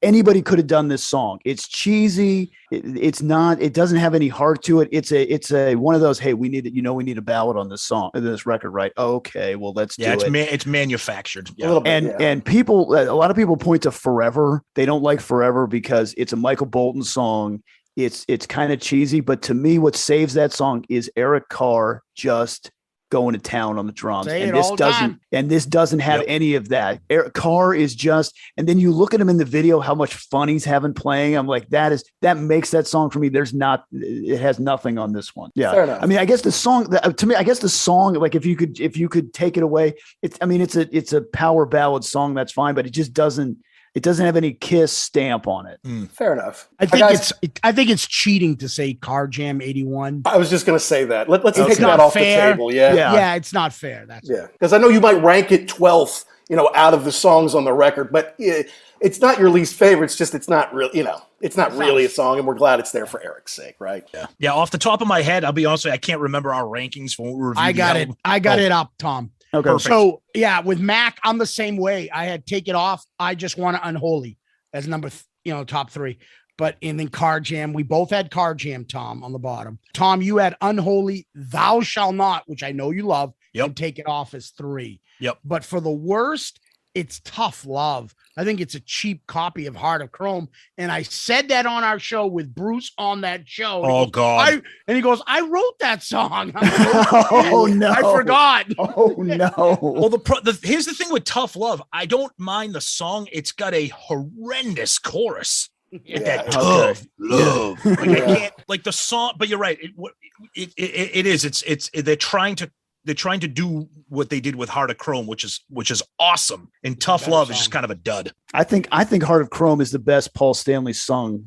anybody could have done this song. It's cheesy. It's not, it doesn't have any heart to it. It's a one of those, hey, we need a ballad on this song, this record, right? Okay, well, let's do it. It's manufactured. Yeah. A little bit, And people, a lot of people point to Forever. They don't like Forever because it's a Michael Bolton song. It's kind of cheesy, but to me, what saves that song is Eric Carr just going to town on the drums. And this doesn't have any of that. Eric Carr is just, and then you look at him in the video, how much fun he's having playing. I'm like, that makes that song for me. It has nothing on this one. Yeah. Fair enough. I mean, I guess the song, like if you could take it away, it's a power ballad song. That's fine, but it just doesn't have any KISS stamp on it. Fair enough. I think it's cheating to say Car Jam 81. I was just going to say that. Let's take that off the table. Yeah, it's not fair. Because I know you might rank it 12th, out of the songs on the record, but it's not your least favorite. It's just it's not really a song, and we're glad it's there for Eric's sake, right? Yeah. Off the top of my head, I'll be honest with you, I can't remember our rankings when we reviewed. I got it up, Tom. Okay. Perfect. So yeah, with Mac, I'm the same way. I had Take It Off. I Just Want to Unholy as number, top 3. But in the Car Jam, we both had Car Jam, Tom, on the bottom. Tom, you had Unholy, Thou Shall Not, which I know you love. Yep. And Take It Off as 3. Yep. But for the worst, it's Tough Love. I think it's a cheap copy of Heart of Chrome. And I said that on our show with Bruce on that show. Oh, God. And he goes, I wrote that song. Oh, no. I forgot. Oh, no. Well, here's the thing with Tough Love. I don't mind the song. It's got a horrendous chorus. That tough love. Like, I can't, like the song, but you're right. It is. They're trying to do what they did with Heart of Chrome, which is awesome. And Tough Love is just kind of a dud. I think Heart of Chrome is the best Paul Stanley song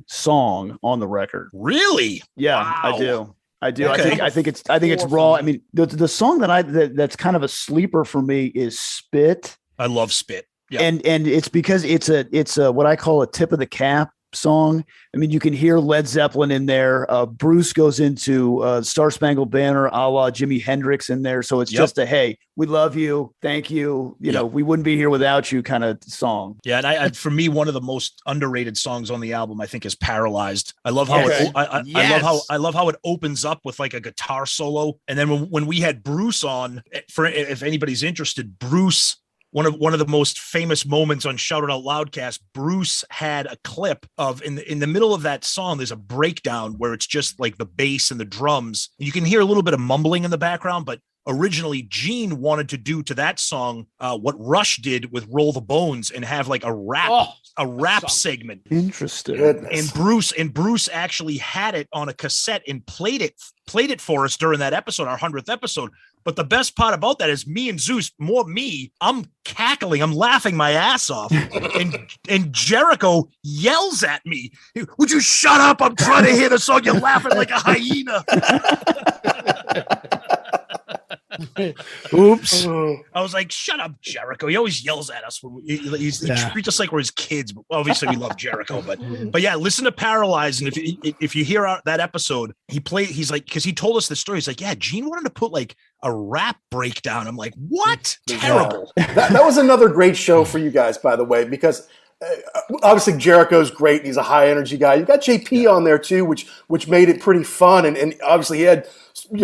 on the record. Really? Yeah, Wow. I do. Okay. I think it's raw. I mean, the song that's kind of a sleeper for me is Spit. I love Spit. Yeah. And it's because it's a what I call a tip of the cap song. I mean, you can hear Led Zeppelin in there. Bruce goes into Star Spangled Banner a la Jimi Hendrix in there. So it's just a, hey, we love you. Thank you. We wouldn't be here without you kind of song. Yeah. And I for me, one of the most underrated songs on the album, I think, is Paralyzed. I love how I love how it opens up with like a guitar solo. And then when we had Bruce on, if anybody's interested, Bruce, one of the most famous moments on Shout It Out Loudcast, Bruce had a clip of in the middle of that song, there's a breakdown where it's just like the bass and the drums. You can hear a little bit of mumbling in the background, but originally Gene wanted to do to that song what Rush did with Roll the Bones and have like a rap segment. Interesting. Goodness. And Bruce actually had it on a cassette and played it for us during that episode, our 100th episode. But the best part about that is me and Zeus, I'm cackling, I'm laughing my ass off. and Jericho yells at me, would you shut up? I'm trying to hear the song. You're laughing like a hyena. Oops. I was like, shut up, Jericho. He always yells at us. He treats us like we're his kids. But obviously, we love Jericho. But yeah, listen to Paralyzed. And if you hear that episode, he's like, because he told us the story. He's like, yeah, Gene wanted to put like a rap breakdown. I'm like, what? Terrible. That was another great show for you guys, by the way, because obviously Jericho's great. He's a high energy guy. You got JP on there too, which made it pretty fun. And obviously he had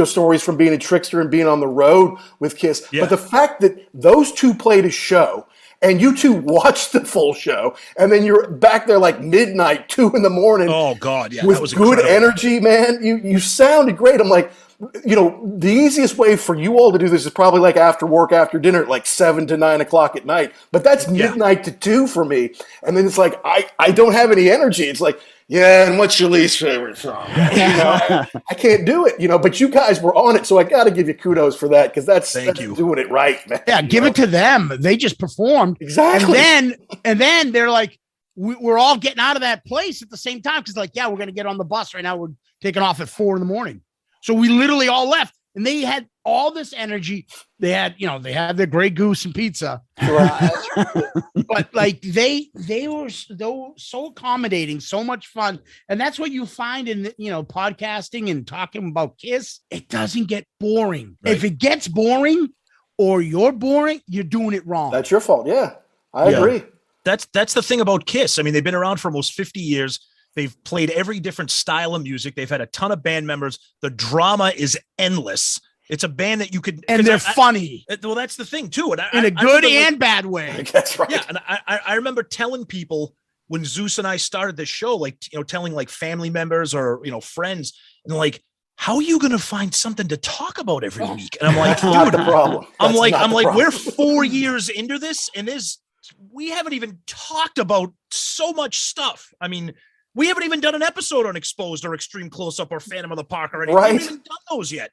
stories from being a trickster and being on the road with KISS. Yeah. But the fact that those two played a show and you two watched the full show and then you're back there like midnight, 2 a.m. Oh God. Yeah. With that was good incredible. Energy, man. You sounded great. I'm like, the easiest way for you all to do this is probably like after work, after dinner, like 7 to 9 o'clock at night. But that's midnight to 2 for me. And then it's like, I don't have any energy. It's like, yeah, and what's your least favorite song? I can't do it, but you guys were on it, so I got to give you kudos for that, because that's doing it right, man. Yeah, give it to them. They just performed. Exactly. And then they're like, we're all getting out of that place at the same time, because we're going to get on the bus right now. We're taking off at 4 a.m. So we literally all left. And they had all this energy. They had their Grey Goose and pizza. But like they were so accommodating, so much fun. And that's what you find in podcasting and talking about KISS. It doesn't get boring. Right. If it gets boring or you're boring, you're doing it wrong. That's your fault. Yeah, I agree. That's the thing about KISS. I mean, they've been around for almost 50 years. They've played every different style of music. They've had a ton of band members. The drama is endless. It's a band that you could, and they're funny. Well, that's the thing too. And in a good and bad way. That's right. Yeah, and I remember telling people when Zeus and I started the show, telling like family members or friends, and like, how are you going to find something to talk about every week? And I'm like, dude, not the problem. I'm like, we're 4 years into this, and we haven't even talked about so much stuff. I mean, we haven't even done an episode on Exposed or Extreme Close-Up or Phantom of the Park or anything. Right. We haven't even done those yet,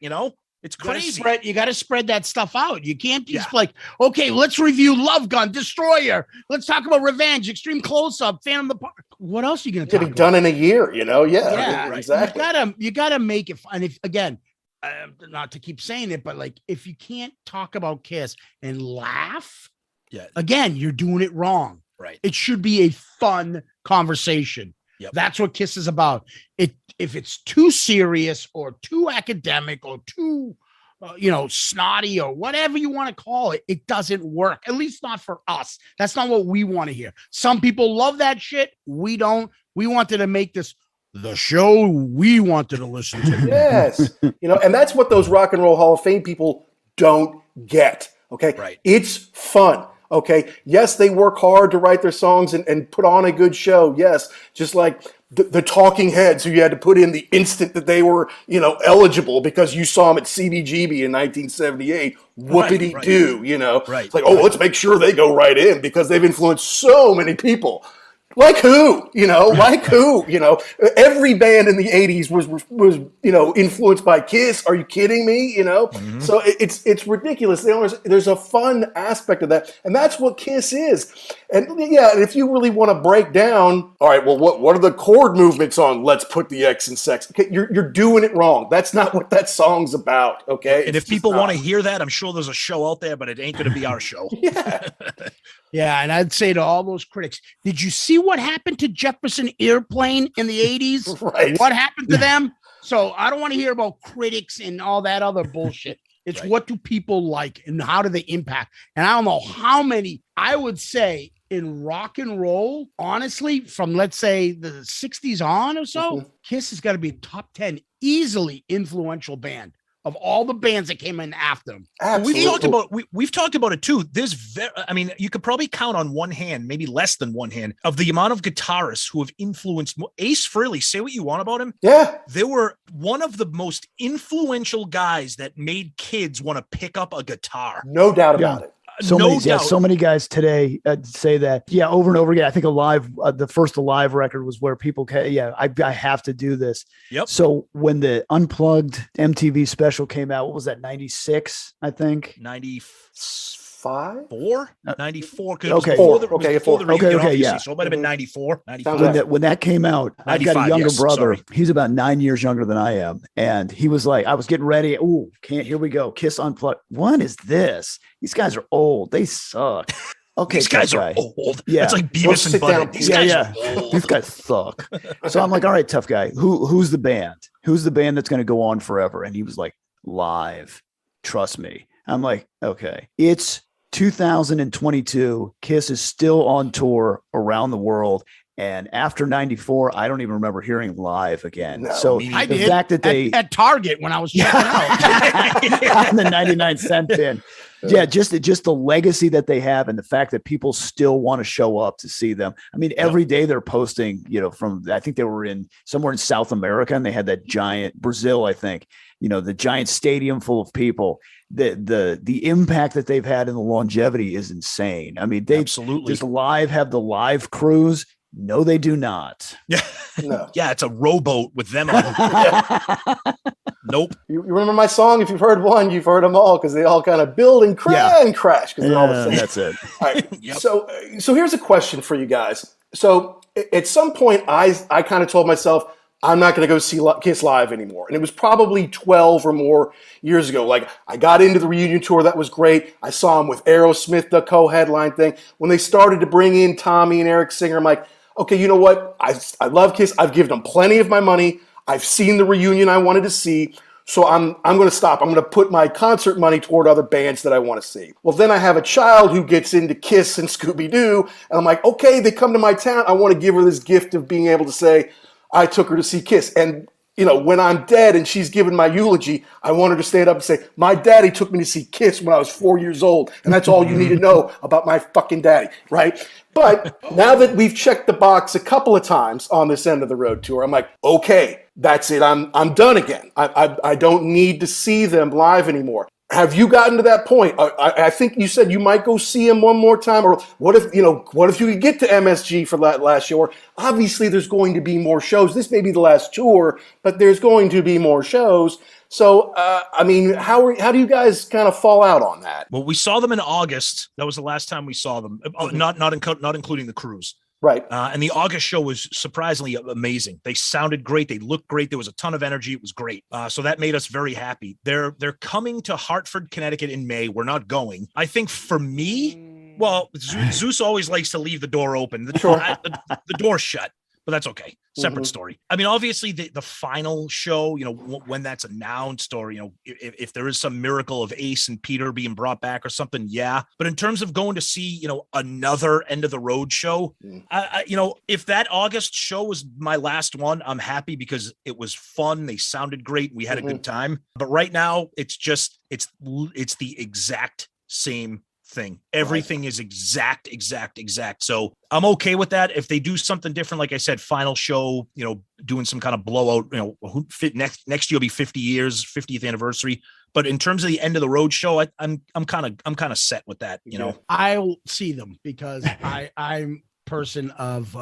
It's crazy. You got to spread that stuff out. You can't just like, okay, let's review Love Gun, Destroyer. Let's talk about Revenge, Extreme Close-Up, Phantom of the Park. What else are you going to talk about? Done in a year, Yeah, right. Exactly. You gotta make it fun. If again, not to keep saying it, but like if you can't talk about KISS and laugh, again, you're doing it wrong. Right. It should be a fun conversation. Yep. That's what KISS is about. If it's too serious or too academic or too, snotty or whatever you want to call it, it doesn't work. At least not for us. That's not what we want to hear. Some people love that shit. We don't. We wanted to make this the show we wanted to listen to. Yes. And that's what those Rock and Roll Hall of Fame people don't get. Okay. Right. It's fun. Okay. Yes, they work hard to write their songs and put on a good show. Yes. Just like the Talking Heads, who you had to put in the instant that they were, eligible because you saw them at CBGB in 1978. Whoopity-doo, Right. It's like, let's make sure they go right in because they've influenced so many people. Like who? Like who? Every band in the 80s was influenced by KISS. Are you kidding me? Mm-hmm. So it's ridiculous. There's a fun aspect of that, and that's what KISS is. And and if you really want to break down, all right, well, what are the chord movements on Let's Put the X in Sex? Okay, you're doing it wrong. That's not what that song's about. Okay, and if people want to hear that, I'm sure there's a show out there, but it ain't going to be our show. Yeah, and I'd say to all those critics, did you see what happened to Jefferson Airplane in the 80s? Right. What happened to them? So I don't want to hear about critics and all that other bullshit. It's what do people like and how do they impact? And I don't know how many, I would say in rock and roll, honestly, from let's say the 60s on or so, KISS has got to be a top 10 easily influential band of all the bands that came in after them. We've talked about it too. You could probably count on one hand, maybe less than one hand, of the amount of guitarists who have influenced Ace Frehley. Say what you want about him. Yeah. They were one of the most influential guys that made kids want to pick up a guitar. No doubt about it. So many guys today say that. Yeah, over and over again. I think the first Alive record was where people I have to do this. Yep. So when the Unplugged MTV special came out, what was that? 96, I think. 95? 94. Okay. Before the reunion, okay, yeah. So it might have been 94. 95. When that came out, I've got a younger brother. Sorry. He's about 9 years younger than I am. And he was like, I was getting ready. Ooh, here we go. KISS Unplugged. What is this? These guys are old. They suck. Okay. These guys are old. Yeah. It's like Beavis and Butthead. These guys are old. These guys suck. So I'm like, all right, tough guy. Who's the band? Who's the band that's going to go on forever? And he was like, Live. Trust me. I'm like, okay. It's 2022. KISS is still on tour around the world. And after 94, I don't even remember hearing Live again. No, so I the did fact that they at Target when I was checking out on the 99 cent bin. Yeah, just the legacy that they have and the fact that people still want to show up to see them. I mean, every day they're posting, from, I think they were somewhere in South America, and they had that giant Brazil, I think, the giant stadium full of people. The impact that they've had and the longevity is insane. I mean, they absolutely just have the live cruise. No, they do not. Yeah. No. Yeah, it's a rowboat with them on it. Nope. You remember my song? If you've heard one, you've heard them all, because they all kind of build and crash because they're all the same. That's it. All right. Yep. So here's a question for you guys. So at some point, I kind of told myself, I'm not going to go see KISS live anymore. And it was probably 12 or more years ago. Like, I got into the reunion tour. That was great. I saw them with Aerosmith, the co-headline thing. When they started to bring in Tommy and Eric Singer, I'm like, okay, you know what? I love KISS. I've given them plenty of my money. I've seen the reunion I wanted to see. So I'm going to stop. I'm going to put my concert money toward other bands that I want to see. Well, then I have a child who gets into KISS and Scooby-Doo. And I'm like, okay, they come to my town. I want to give her this gift of being able to say, I took her to see KISS. And, when I'm dead and she's giving my eulogy, I want her to stand up and say, my daddy took me to see KISS when I was 4 years old. And that's all you need to know about my fucking daddy, right? But now that we've checked the box a couple of times on this End of the Road tour, I'm like, okay, that's it. I'm done again. I don't need to see them live anymore. Have you gotten to that point? I think you said you might go see him one more time. Or what if you could get to MSG for that last show? Obviously, there's going to be more shows. This may be the last tour, but there's going to be more shows. So, how do you guys kind of fall out on that? Well, we saw them in August. That was the last time we saw them. Not including the cruise. Right. And the August show was surprisingly amazing. They sounded great. They looked great. There was a ton of energy. It was great. So that made us very happy. They're coming to Hartford, Connecticut in May. We're not going. I think for me, well, Zeus always likes to leave the door open. The door's shut. But that's okay. Separate story. I mean, obviously the final show, when that's announced, or, if there is some miracle of Ace and Peter being brought back or something. Yeah. But in terms of going to see, another End of the Road show, if that August show was my last one, I'm happy because it was fun. They sounded great. We had a good time. But right now it's the exact same thing. Everything is exact. So I'm okay with that. If they do something different, like I said, final show, doing some kind of blowout, next year will be 50th anniversary. But in terms of the End of the Road show, I'm kind of set with that. I'll see them because I'm a person of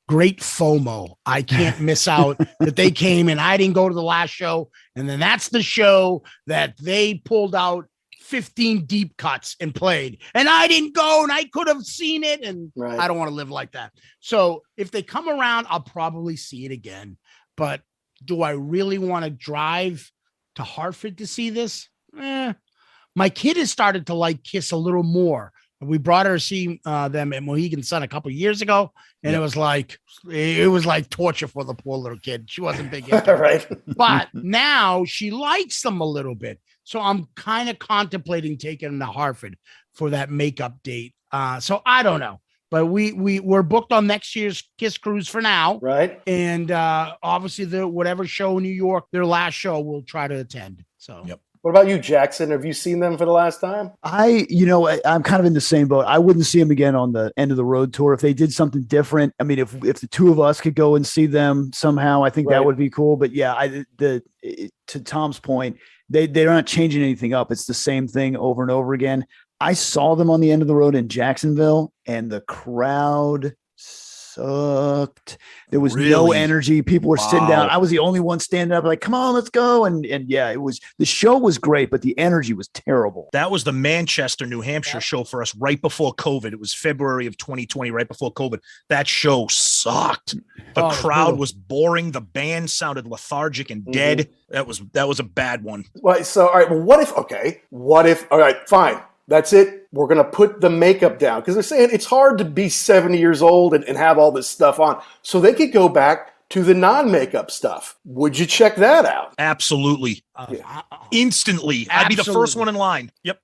great FOMO. I can't miss out that they came and I didn't go to the last show, and then that's the show that they pulled out 15 deep cuts and played, and I didn't go, and I could have seen it, and I don't want to live like that. So if they come around, I'll probably see it again. But do I really want to drive to Hartford to see this? My kid has started to like KISS a little more. We brought her to see them at Mohegan Sun a couple of years ago, and it was like torture for the poor little kid. She wasn't big into it. Right. But now she likes them a little bit. So I'm kind of contemplating taking them to Hartford for that makeup date. So I don't know, but we're booked on next year's KISS cruise for now. Right. And obviously whatever show in New York, their last show, we'll try to attend. So, yep. What about you, Jackson? Have you seen them for the last time? I'm kind of in the same boat. I wouldn't see them again on the End of the Road tour. If they did something different, I mean, if the two of us could go and see them somehow, I think that would be cool. But yeah, to Tom's point, they're not changing anything up. It's the same thing over and over again. I saw them on the End of the Road in Jacksonville, and the crowd sucked. There was no energy. People were sitting down. I was the only one standing up, like, come on, let's go. And yeah, the show was great, but the energy was terrible. That was the Manchester, New Hampshire show for us right before COVID. It was February of 2020, right before COVID. That show sucked. The crowd was boring. The band sounded lethargic and dead. That was a bad one. Well, so, all right. Well, what if, all right, fine. That's it. We're going to put the makeup down, because they're saying it's hard to be 70 years old and have all this stuff on. So they could go back to the non-makeup stuff. Would you check that out? Absolutely. Instantly. I'd be the first one in line. Yep.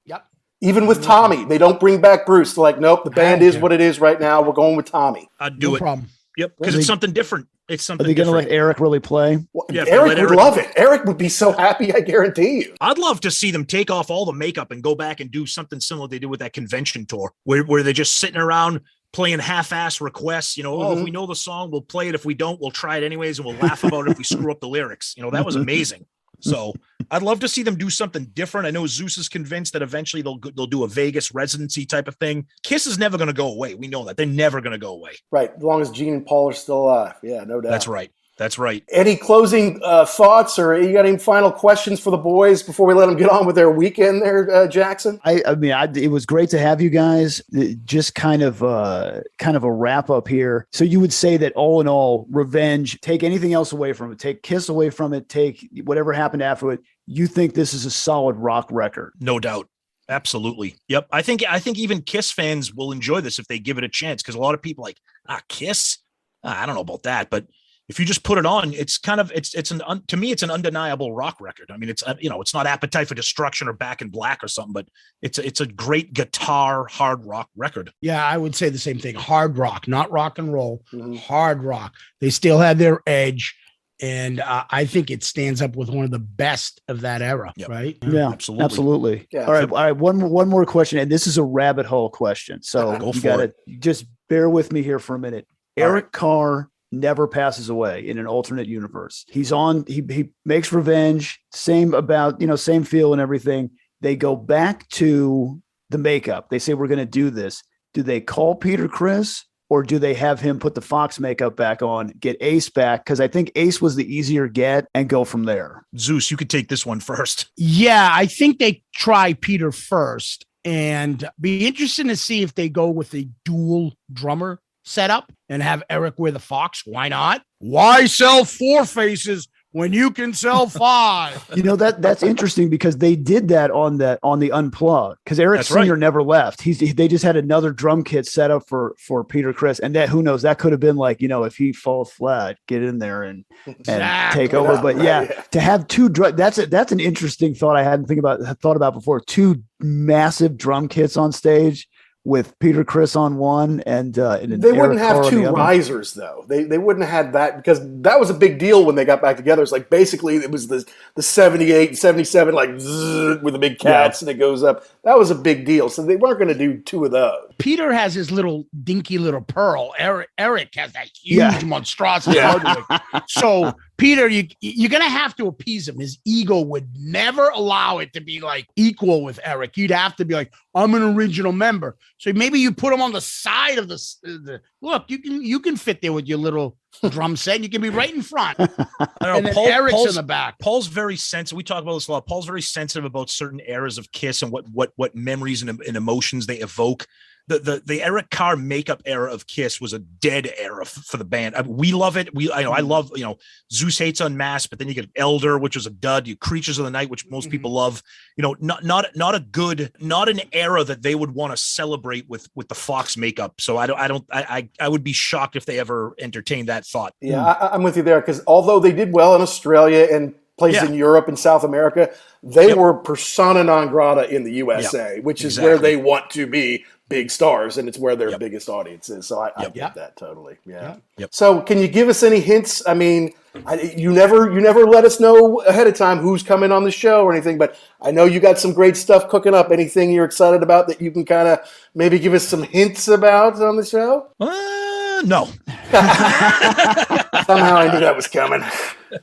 Even with Tommy, they don't bring back Bruce. They're like, nope, the band is what it is right now. We're going with Tommy. I'd do it. Problem. Yep. Because it's something different. It's something. Are they going to let Eric really play? Well, yeah, Eric would love it. Eric would be so happy, I guarantee you. I'd love to see them take off all the makeup and go back and do something similar they did with that convention tour, where they're just sitting around playing half-ass requests. If we know the song, we'll play it. If we don't, we'll try it anyways, and we'll laugh about it if we screw up the lyrics. That was amazing. So I'd love to see them do something different. I know Zeus is convinced that eventually they'll do a Vegas residency type of thing. KISS is never going to go away. We know that. They're never going to go away. Right. As long as Gene and Paul are still alive. Yeah, no doubt. That's right. That's right. Any closing thoughts, or you got any final questions for the boys before we let them get on with their weekend there, Jackson? It was great to have you guys. Just kind of a wrap up here. So you would say that all in all, Revenge, take anything else away from it, take KISS away from it, take whatever happened after it. You think this is a solid rock record? No doubt. Absolutely. Yep. I think even KISS fans will enjoy this if they give it a chance, because a lot of people KISS. I don't know about that, but if you just put it on, it's kind of to me it's an undeniable rock record. I mean, it's it's not Appetite for Destruction or Back in Black or something, but it's a great guitar hard rock record. Yeah, I would say the same thing. Hard rock, not rock and roll. Hard rock. They still had their edge, and I think it stands up with one of the best of that era. Yep. Right? Yeah, absolutely. Yeah. All right. One more question, and this is a rabbit hole question. So you got to just bear with me here for a minute. Eric Carr never passes away in an alternate universe. He's on, he makes Revenge, same feel and everything. They go back to the makeup. They say, we're going to do this. Do they call Peter Criss, or do they have him put the Fox makeup back on, get Ace back? Because I think Ace was the easier get, and go from there. Zeus, you could take this one first. Yeah, I think they try Peter first, and be interesting to see if they go with a dual drummer setup and have Eric wear the Fox. Why not? Why sell 4 faces when you can sell 5? That's interesting, because they did that on the Unplugged, because Eric Singer never left. They just had another drum kit set up for Peter Criss, and that, who knows, that could have been if he falls flat, get in there and take over. But to have 2 that's an interesting thought I hadn't thought about before. 2 massive drum kits on stage, with Peter Criss on one and they wouldn't have 2 risers though. They wouldn't have had that, because that was a big deal when they got back together. It's basically it was the 78 and 77 with the big cats and it goes up. That was a big deal. So they weren't going to do 2 of those. Peter has his little dinky little pearl. Eric has that huge monstrosity. So Peter, you're going to have to appease him. His ego would never allow it to be equal with Eric. You'd have to be I'm an original member. So maybe you put him on the side of the look, you can fit there with your little drum set. You can be right in front. And then Eric's in the back. Paul's very sensitive. We talk about this a lot. Paul's very sensitive about certain eras of KISS and what memories and emotions they evoke. The Eric Carr makeup era of KISS was a dead era for the band. We love it. I love, Zeus hates Unmasked, but then you get Elder, which was a dud. Creatures of the Night, which most people love. Not an era that they would want to celebrate with the Fox makeup. So I would be shocked if they ever entertained that thought. Yeah, I'm with you there, because although they did well in Australia and places in Europe and South America, they were persona non grata in the USA, which is where they want to be big stars, and it's where their biggest audience is. So I get that totally. Yeah. Yep. So can you give us any hints? I mean, you never let us know ahead of time who's coming on the show or anything, but I know you got some great stuff cooking up. Anything you're excited about that you can kind of maybe give us some hints about on the show? No. Somehow I knew that was coming.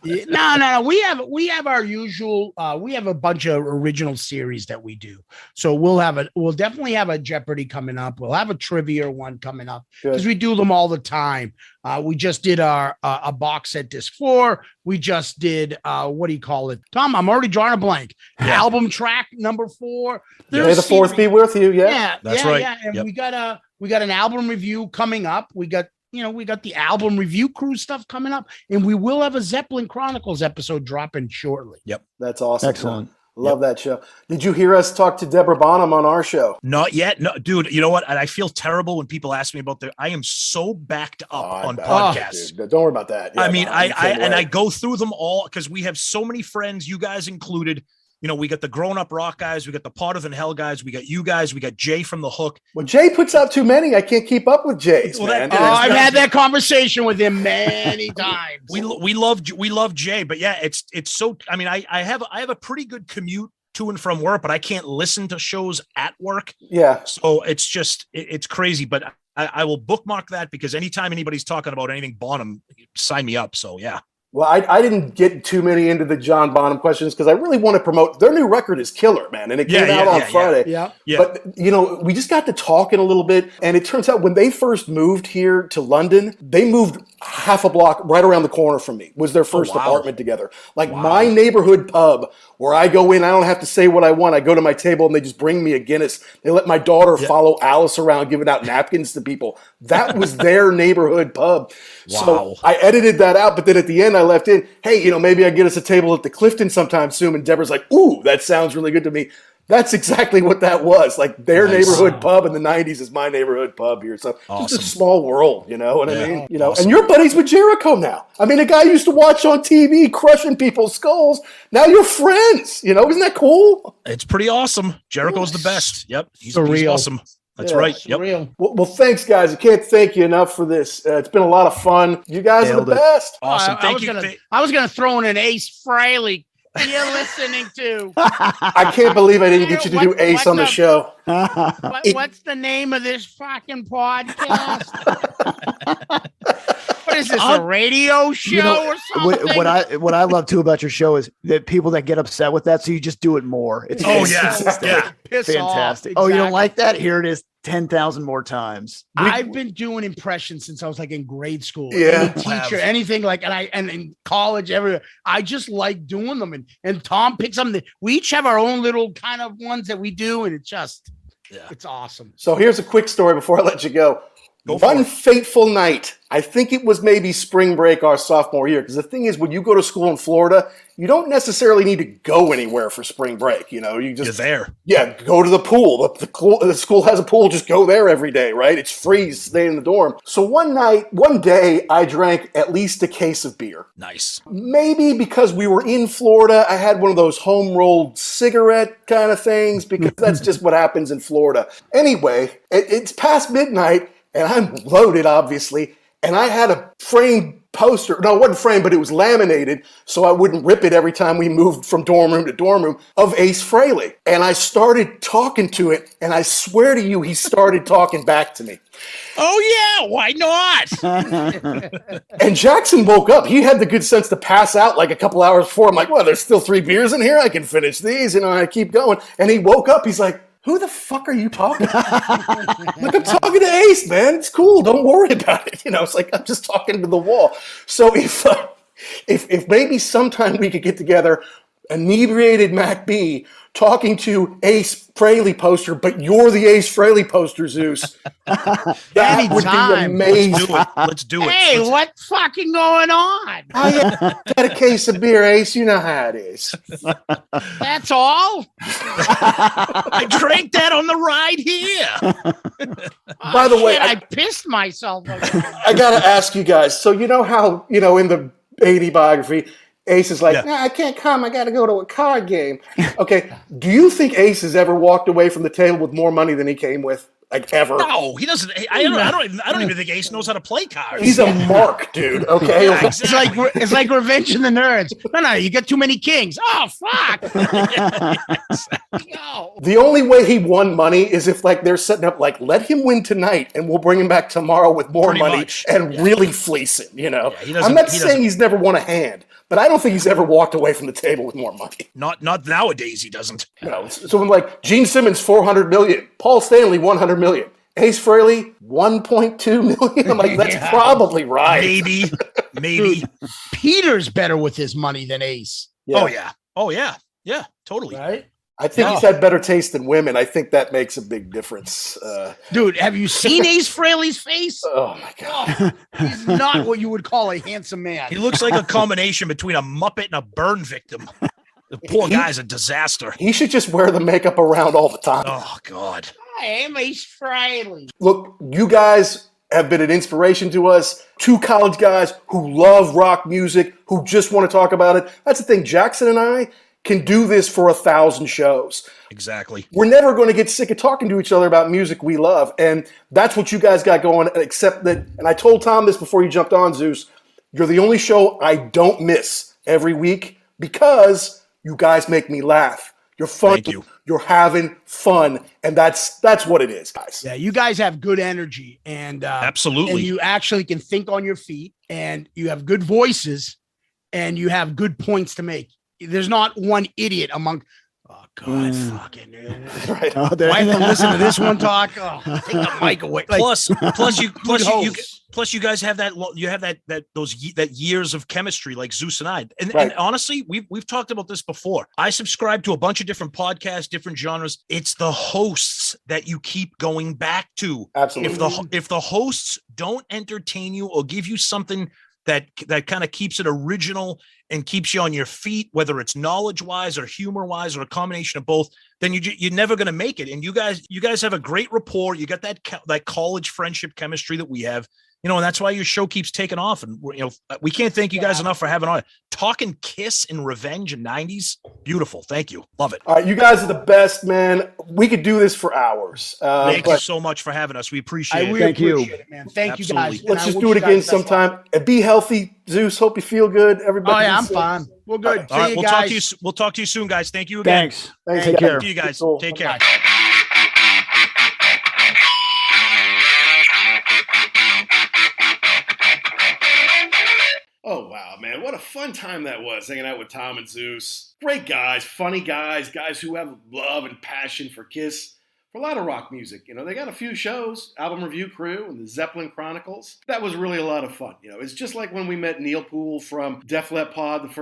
No. We have our usual. We have a bunch of original series that we do. So we'll definitely have a Jeopardy coming up. We'll have a trivia one coming up, because we do them all the time. We just did our a box set disc 4. We just did what do you call it, Tom? I'm already drawing a blank. Album track number 4. May the 4th be with you. Yeah, that's right. Yeah, and we got an album review coming up. We got the album review crew stuff coming up, and we will have a Zeppelin Chronicles episode dropping shortly. Yep. That's awesome. Excellent. Love that show. Did you hear us talk to Deborah Bonham on our show? Not yet. No, dude, you know what? And I feel terrible when people ask me about I am so backed up on podcasts. Dude, don't worry about that. Yeah, I mean, I go through them all, because we have so many friends, you guys included, we got the grown up rock guys, we got the Potter Than Hell guys, we got you guys, we got Jay from The Hook. Well, Jay puts out too many. I can't keep up with Jay's, man. I've had that conversation with him many times. We love Jay, but yeah, it's so. I mean, I have a pretty good commute to and from work, but I can't listen to shows at work. Yeah. So it's just it's crazy, but I will bookmark that because anytime anybody's talking about anything Bonham, sign me up. So yeah. Well, I didn't get too many into the John Bonham questions because I really want to promote their new record is killer, man. And it came out on Friday. Yeah. But, we just got to talking a little bit. And it turns out when they first moved here to London, they moved half a block right around the corner from me, was their first apartment together. Like my neighborhood pub where I go in, I don't have to say what I want. I go to my table and they just bring me a Guinness. They let my daughter follow Alice around giving out napkins to people. That was their neighborhood pub. Wow. So I edited that out, but then at the end I left in, hey, maybe I get us a table at the Clifton sometime soon. And Deborah's like, ooh, that sounds really good to me. That's exactly what that was. Like their neighborhood pub in the 90s is my neighborhood pub here. So just a small world, you know what I mean? And you're buddies with Jericho now. I mean, a guy you used to watch on TV crushing people's skulls. Now you're friends, isn't that cool? It's pretty awesome. Jericho's the best. Yep. He's awesome. That's Yeah, right. Yep. Real. Well, thanks, guys. I can't thank you enough for this. It's been a lot of fun. You guys are the best. Awesome. Thank you. I was gonna throw in an Ace Frehley. You're listening to. I can't believe I didn't get you to do Ace on the show. What's the name of this fucking podcast? What is this, a radio show or something? What I love too about your show is that people that get upset with that, so you just do it more. It's Piss fantastic. off. Oh, you don't like that? Here it is 10,000 more times. I've been doing impressions since I was like in grade school. Yeah. Any teacher, anything like, and in college, everywhere. I just like doing them. And Tom picks them. We each have our own little kind of ones that we do, and it's awesome. So here's a quick story before I let you go. One fateful night, I think it was maybe spring break our sophomore year, because the thing is, when you go to school in Florida, you don't necessarily need to go anywhere for spring break. You just you're there. Yeah, go to the pool. The school has a pool. Just go there every day, right? It's free. Stay in the dorm. So one day, I drank at least a case of beer. Nice. Maybe because we were in Florida, I had one of those home rolled cigarette kind of things, because that's just what happens in Florida. Anyway, it's past midnight. And I'm loaded, obviously, and I had a framed poster. No, it wasn't framed, but it was laminated, so I wouldn't rip it every time we moved from dorm room to dorm room, of Ace Frehley. And I started talking to it, and I swear to you, he started talking back to me. Oh, yeah, why not? And Jackson woke up. He had the good sense to pass out like a couple hours before. I'm like, well, there's still 3 beers in here. I can finish these. And I keep going. And he woke up. He's like, who the fuck are you talking to? Like, I'm talking to Ace, man. It's cool. Don't worry about it. It's like I'm just talking to the wall. So if maybe sometime we could get together, inebriated Mac B talking to Ace Frehley poster, but you're the Ace Frehley poster, Zeus. That would be amazing. Let's do it. Hey, what's fucking going on? I got a case of beer, Ace. You know how it is. That's all? I drank that on the ride here. By the way, I pissed myself. I got to ask you guys. So you know how, in the 80 biography, Ace is like, nah, I can't come. I got to go to a card game. Okay. Do you think Ace has ever walked away from the table with more money than he came with? Like, ever? No, he doesn't. I don't even think Ace knows how to play cards. He's a mark, dude. Okay. Yeah, exactly. It's like Revenge of the Nerds. No, you get too many kings. Oh, fuck. No. The only way he won money is if they're setting up let him win tonight and we'll bring him back tomorrow with more Pretty money much. and really fleece him. Yeah, I'm not saying he's never won a hand, but I don't think he's ever walked away from the table with more money. Not nowadays. He doesn't. So when Gene Simmons $400 million, Paul Stanley $100 million, Ace Frehley $1.2 million. I'm like, that's probably right. Maybe. Dude, Peter's better with his money than Ace. Yeah. Oh yeah. Yeah. Totally. Right. I think he's had better taste than women. I think that makes a big difference. Dude, have you seen Ace Frehley's face? Oh, my God. He's not what you would call a handsome man. He looks like a combination between a Muppet and a burn victim. The poor guy's a disaster. He should just wear the makeup around all the time. Oh, God. I am Ace Frehley. Look, you guys have been an inspiration to us. 2 college guys who love rock music, who just want to talk about it. That's the thing. Jackson and I, can do this for 1,000 shows. Exactly. We're never going to get sick of talking to each other about music we love. And that's what you guys got going, except that, and I told Tom this before you jumped on, Zeus, you're the only show I don't miss every week because you guys make me laugh. You're fun. Thank you. You're having fun. And that's what it is, guys. Yeah, you guys have good energy. And absolutely. And you actually can think on your feet, and you have good voices, and you have good points to make. There's not one idiot among. Oh God, fucking. Right. Oh, I have to listen to this one talk. Oh, take the mic away. Like, plus you guys have that years of chemistry like Zeus and I. And honestly, we've talked about this before. I subscribe to a bunch of different podcasts, different genres. It's the hosts that you keep going back to. Absolutely. If the hosts don't entertain you or give you something that kind of keeps it original and keeps you on your feet, whether it's knowledge-wise or humor-wise or a combination of both, then you're never going to make it. And you guys have a great rapport. You got that college friendship chemistry that we have, and that's why your show keeps taking off. And we can't thank you guys enough for having on talking Kiss and Revenge and 90s. Beautiful. Thank you. Love it. All right, you guys are the best, man. We could do this for hours. Thank you so much for having us. We appreciate it. Thank you, man. Thank you guys. Let's just do it again sometime. And be healthy, Zeus. Hope you feel good. Everybody. Oh yeah, I'm fine. We're good. All right, we'll talk to you soon, guys. Thank you again. Thanks. Take care. Thank you guys. Take care. Oh, wow, man. What a fun time that was, hanging out with Tom and Zeus. Great guys, funny guys who have love and passion for KISS, for a lot of rock music. They got a few shows, Album Review Crew and the Zeppelin Chronicles. That was really a lot of fun. It's just like when we met Neil Poole from Def Leppard Pod the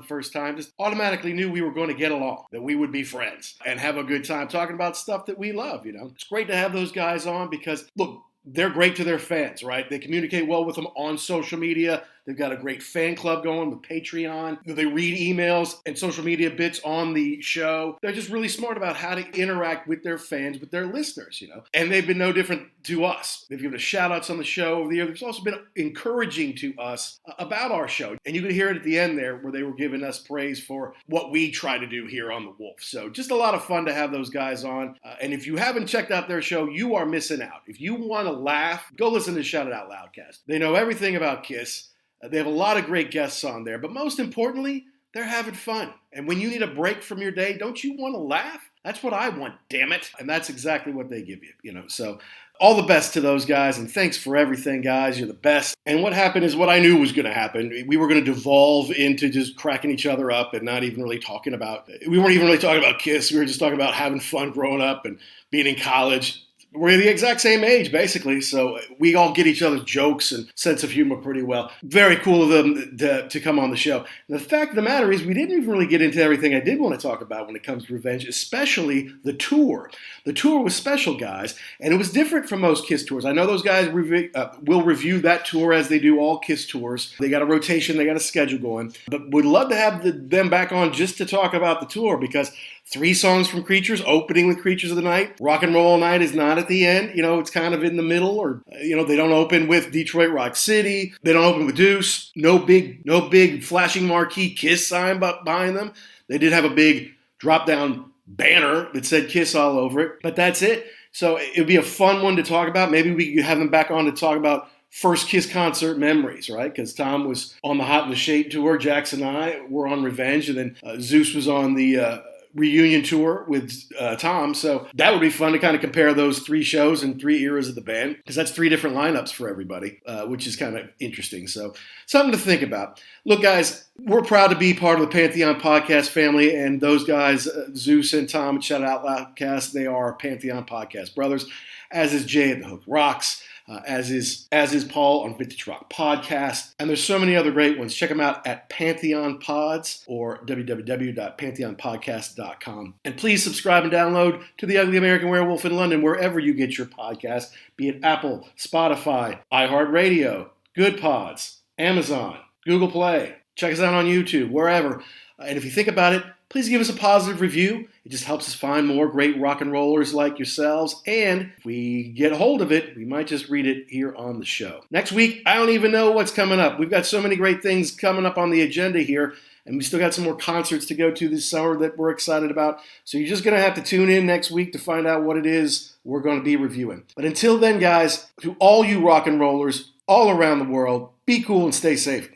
first time. Just automatically knew we were going to get along, that we would be friends and have a good time talking about stuff that we love, It's great to have those guys on because, look, they're great to their fans, right? They communicate well with them on social media. They've got a great fan club going with Patreon. They read emails and social media bits on the show. They're just really smart about how to interact with their fans, with their listeners, And they've been no different to us. They've given us shout-outs on the show over the year. They've also been encouraging to us about our show. And you can hear it at the end there where they were giving us praise for what we try to do here on The Wolf. So just a lot of fun to have those guys on. And if you haven't checked out their show, you are missing out. If you want to laugh, go listen to Shout It Out Loudcast. They know everything about KISS. They have a lot of great guests on there, but most importantly, they're having fun. And when you need a break from your day, don't you want to laugh? That's what I want, damn it. And that's exactly what they give you, So all the best to those guys, and thanks for everything, guys. You're the best. And what happened is what I knew was going to happen. We were going to devolve into just cracking each other up and not even really talking about, we weren't even really talking about KISS. We were just talking about having fun growing up and being in college. We're the exact same age, basically, so we all get each other's jokes and sense of humor pretty well. Very cool of them to come on the show. And the fact of the matter is we didn't even really get into everything I did want to talk about when it comes to Revenge, especially the tour. The tour was special, guys, and it was different from most KISS tours. I know those guys will review that tour as they do all KISS tours. They got a rotation, they got a schedule going, but would love to have them back on just to talk about the tour because 3 songs from Creatures, opening with Creatures of the Night. Rock and Roll All Night is not at the end. It's kind of in the middle. Or, they don't open with Detroit Rock City. They don't open with Deuce. No big flashing marquee KISS sign behind them. They did have a big drop-down banner that said KISS all over it. But that's it. So it would be a fun one to talk about. Maybe we could have them back on to talk about first KISS concert memories, right? Because Tom was on the Hot in the Shade tour. Jackson and I were on Revenge. And then Zeus was on the reunion tour with Tom. So that would be fun to kind of compare those 3 shows and 3 eras of the band, because that's 3 different lineups for everybody, which is kind of interesting. So something to think about. Look, guys, we're proud to be part of the Pantheon Podcast family, and those guys, Zeus and Tom at Shout Out Loudcast, they are Pantheon Podcast brothers, as is Jay at The Hook Rocks. As is Paul on Vintage Rock Podcast. And there's so many other great ones. Check them out at Pantheon Pods or www.pantheonpodcast.com. And please subscribe and download to The Ugly American Werewolf in London wherever you get your podcasts, be it Apple, Spotify, iHeartRadio, Good Pods, Amazon, Google Play. Check us out on YouTube, wherever. And if you think about it, please give us a positive review. It just helps us find more great rock and rollers like yourselves. And if we get a hold of it, we might just read it here on the show. Next week, I don't even know what's coming up. We've got so many great things coming up on the agenda here. And we still got some more concerts to go to this summer that we're excited about. So you're just going to have to tune in next week to find out what it is we're going to be reviewing. But until then, guys, to all you rock and rollers all around the world, be cool and stay safe.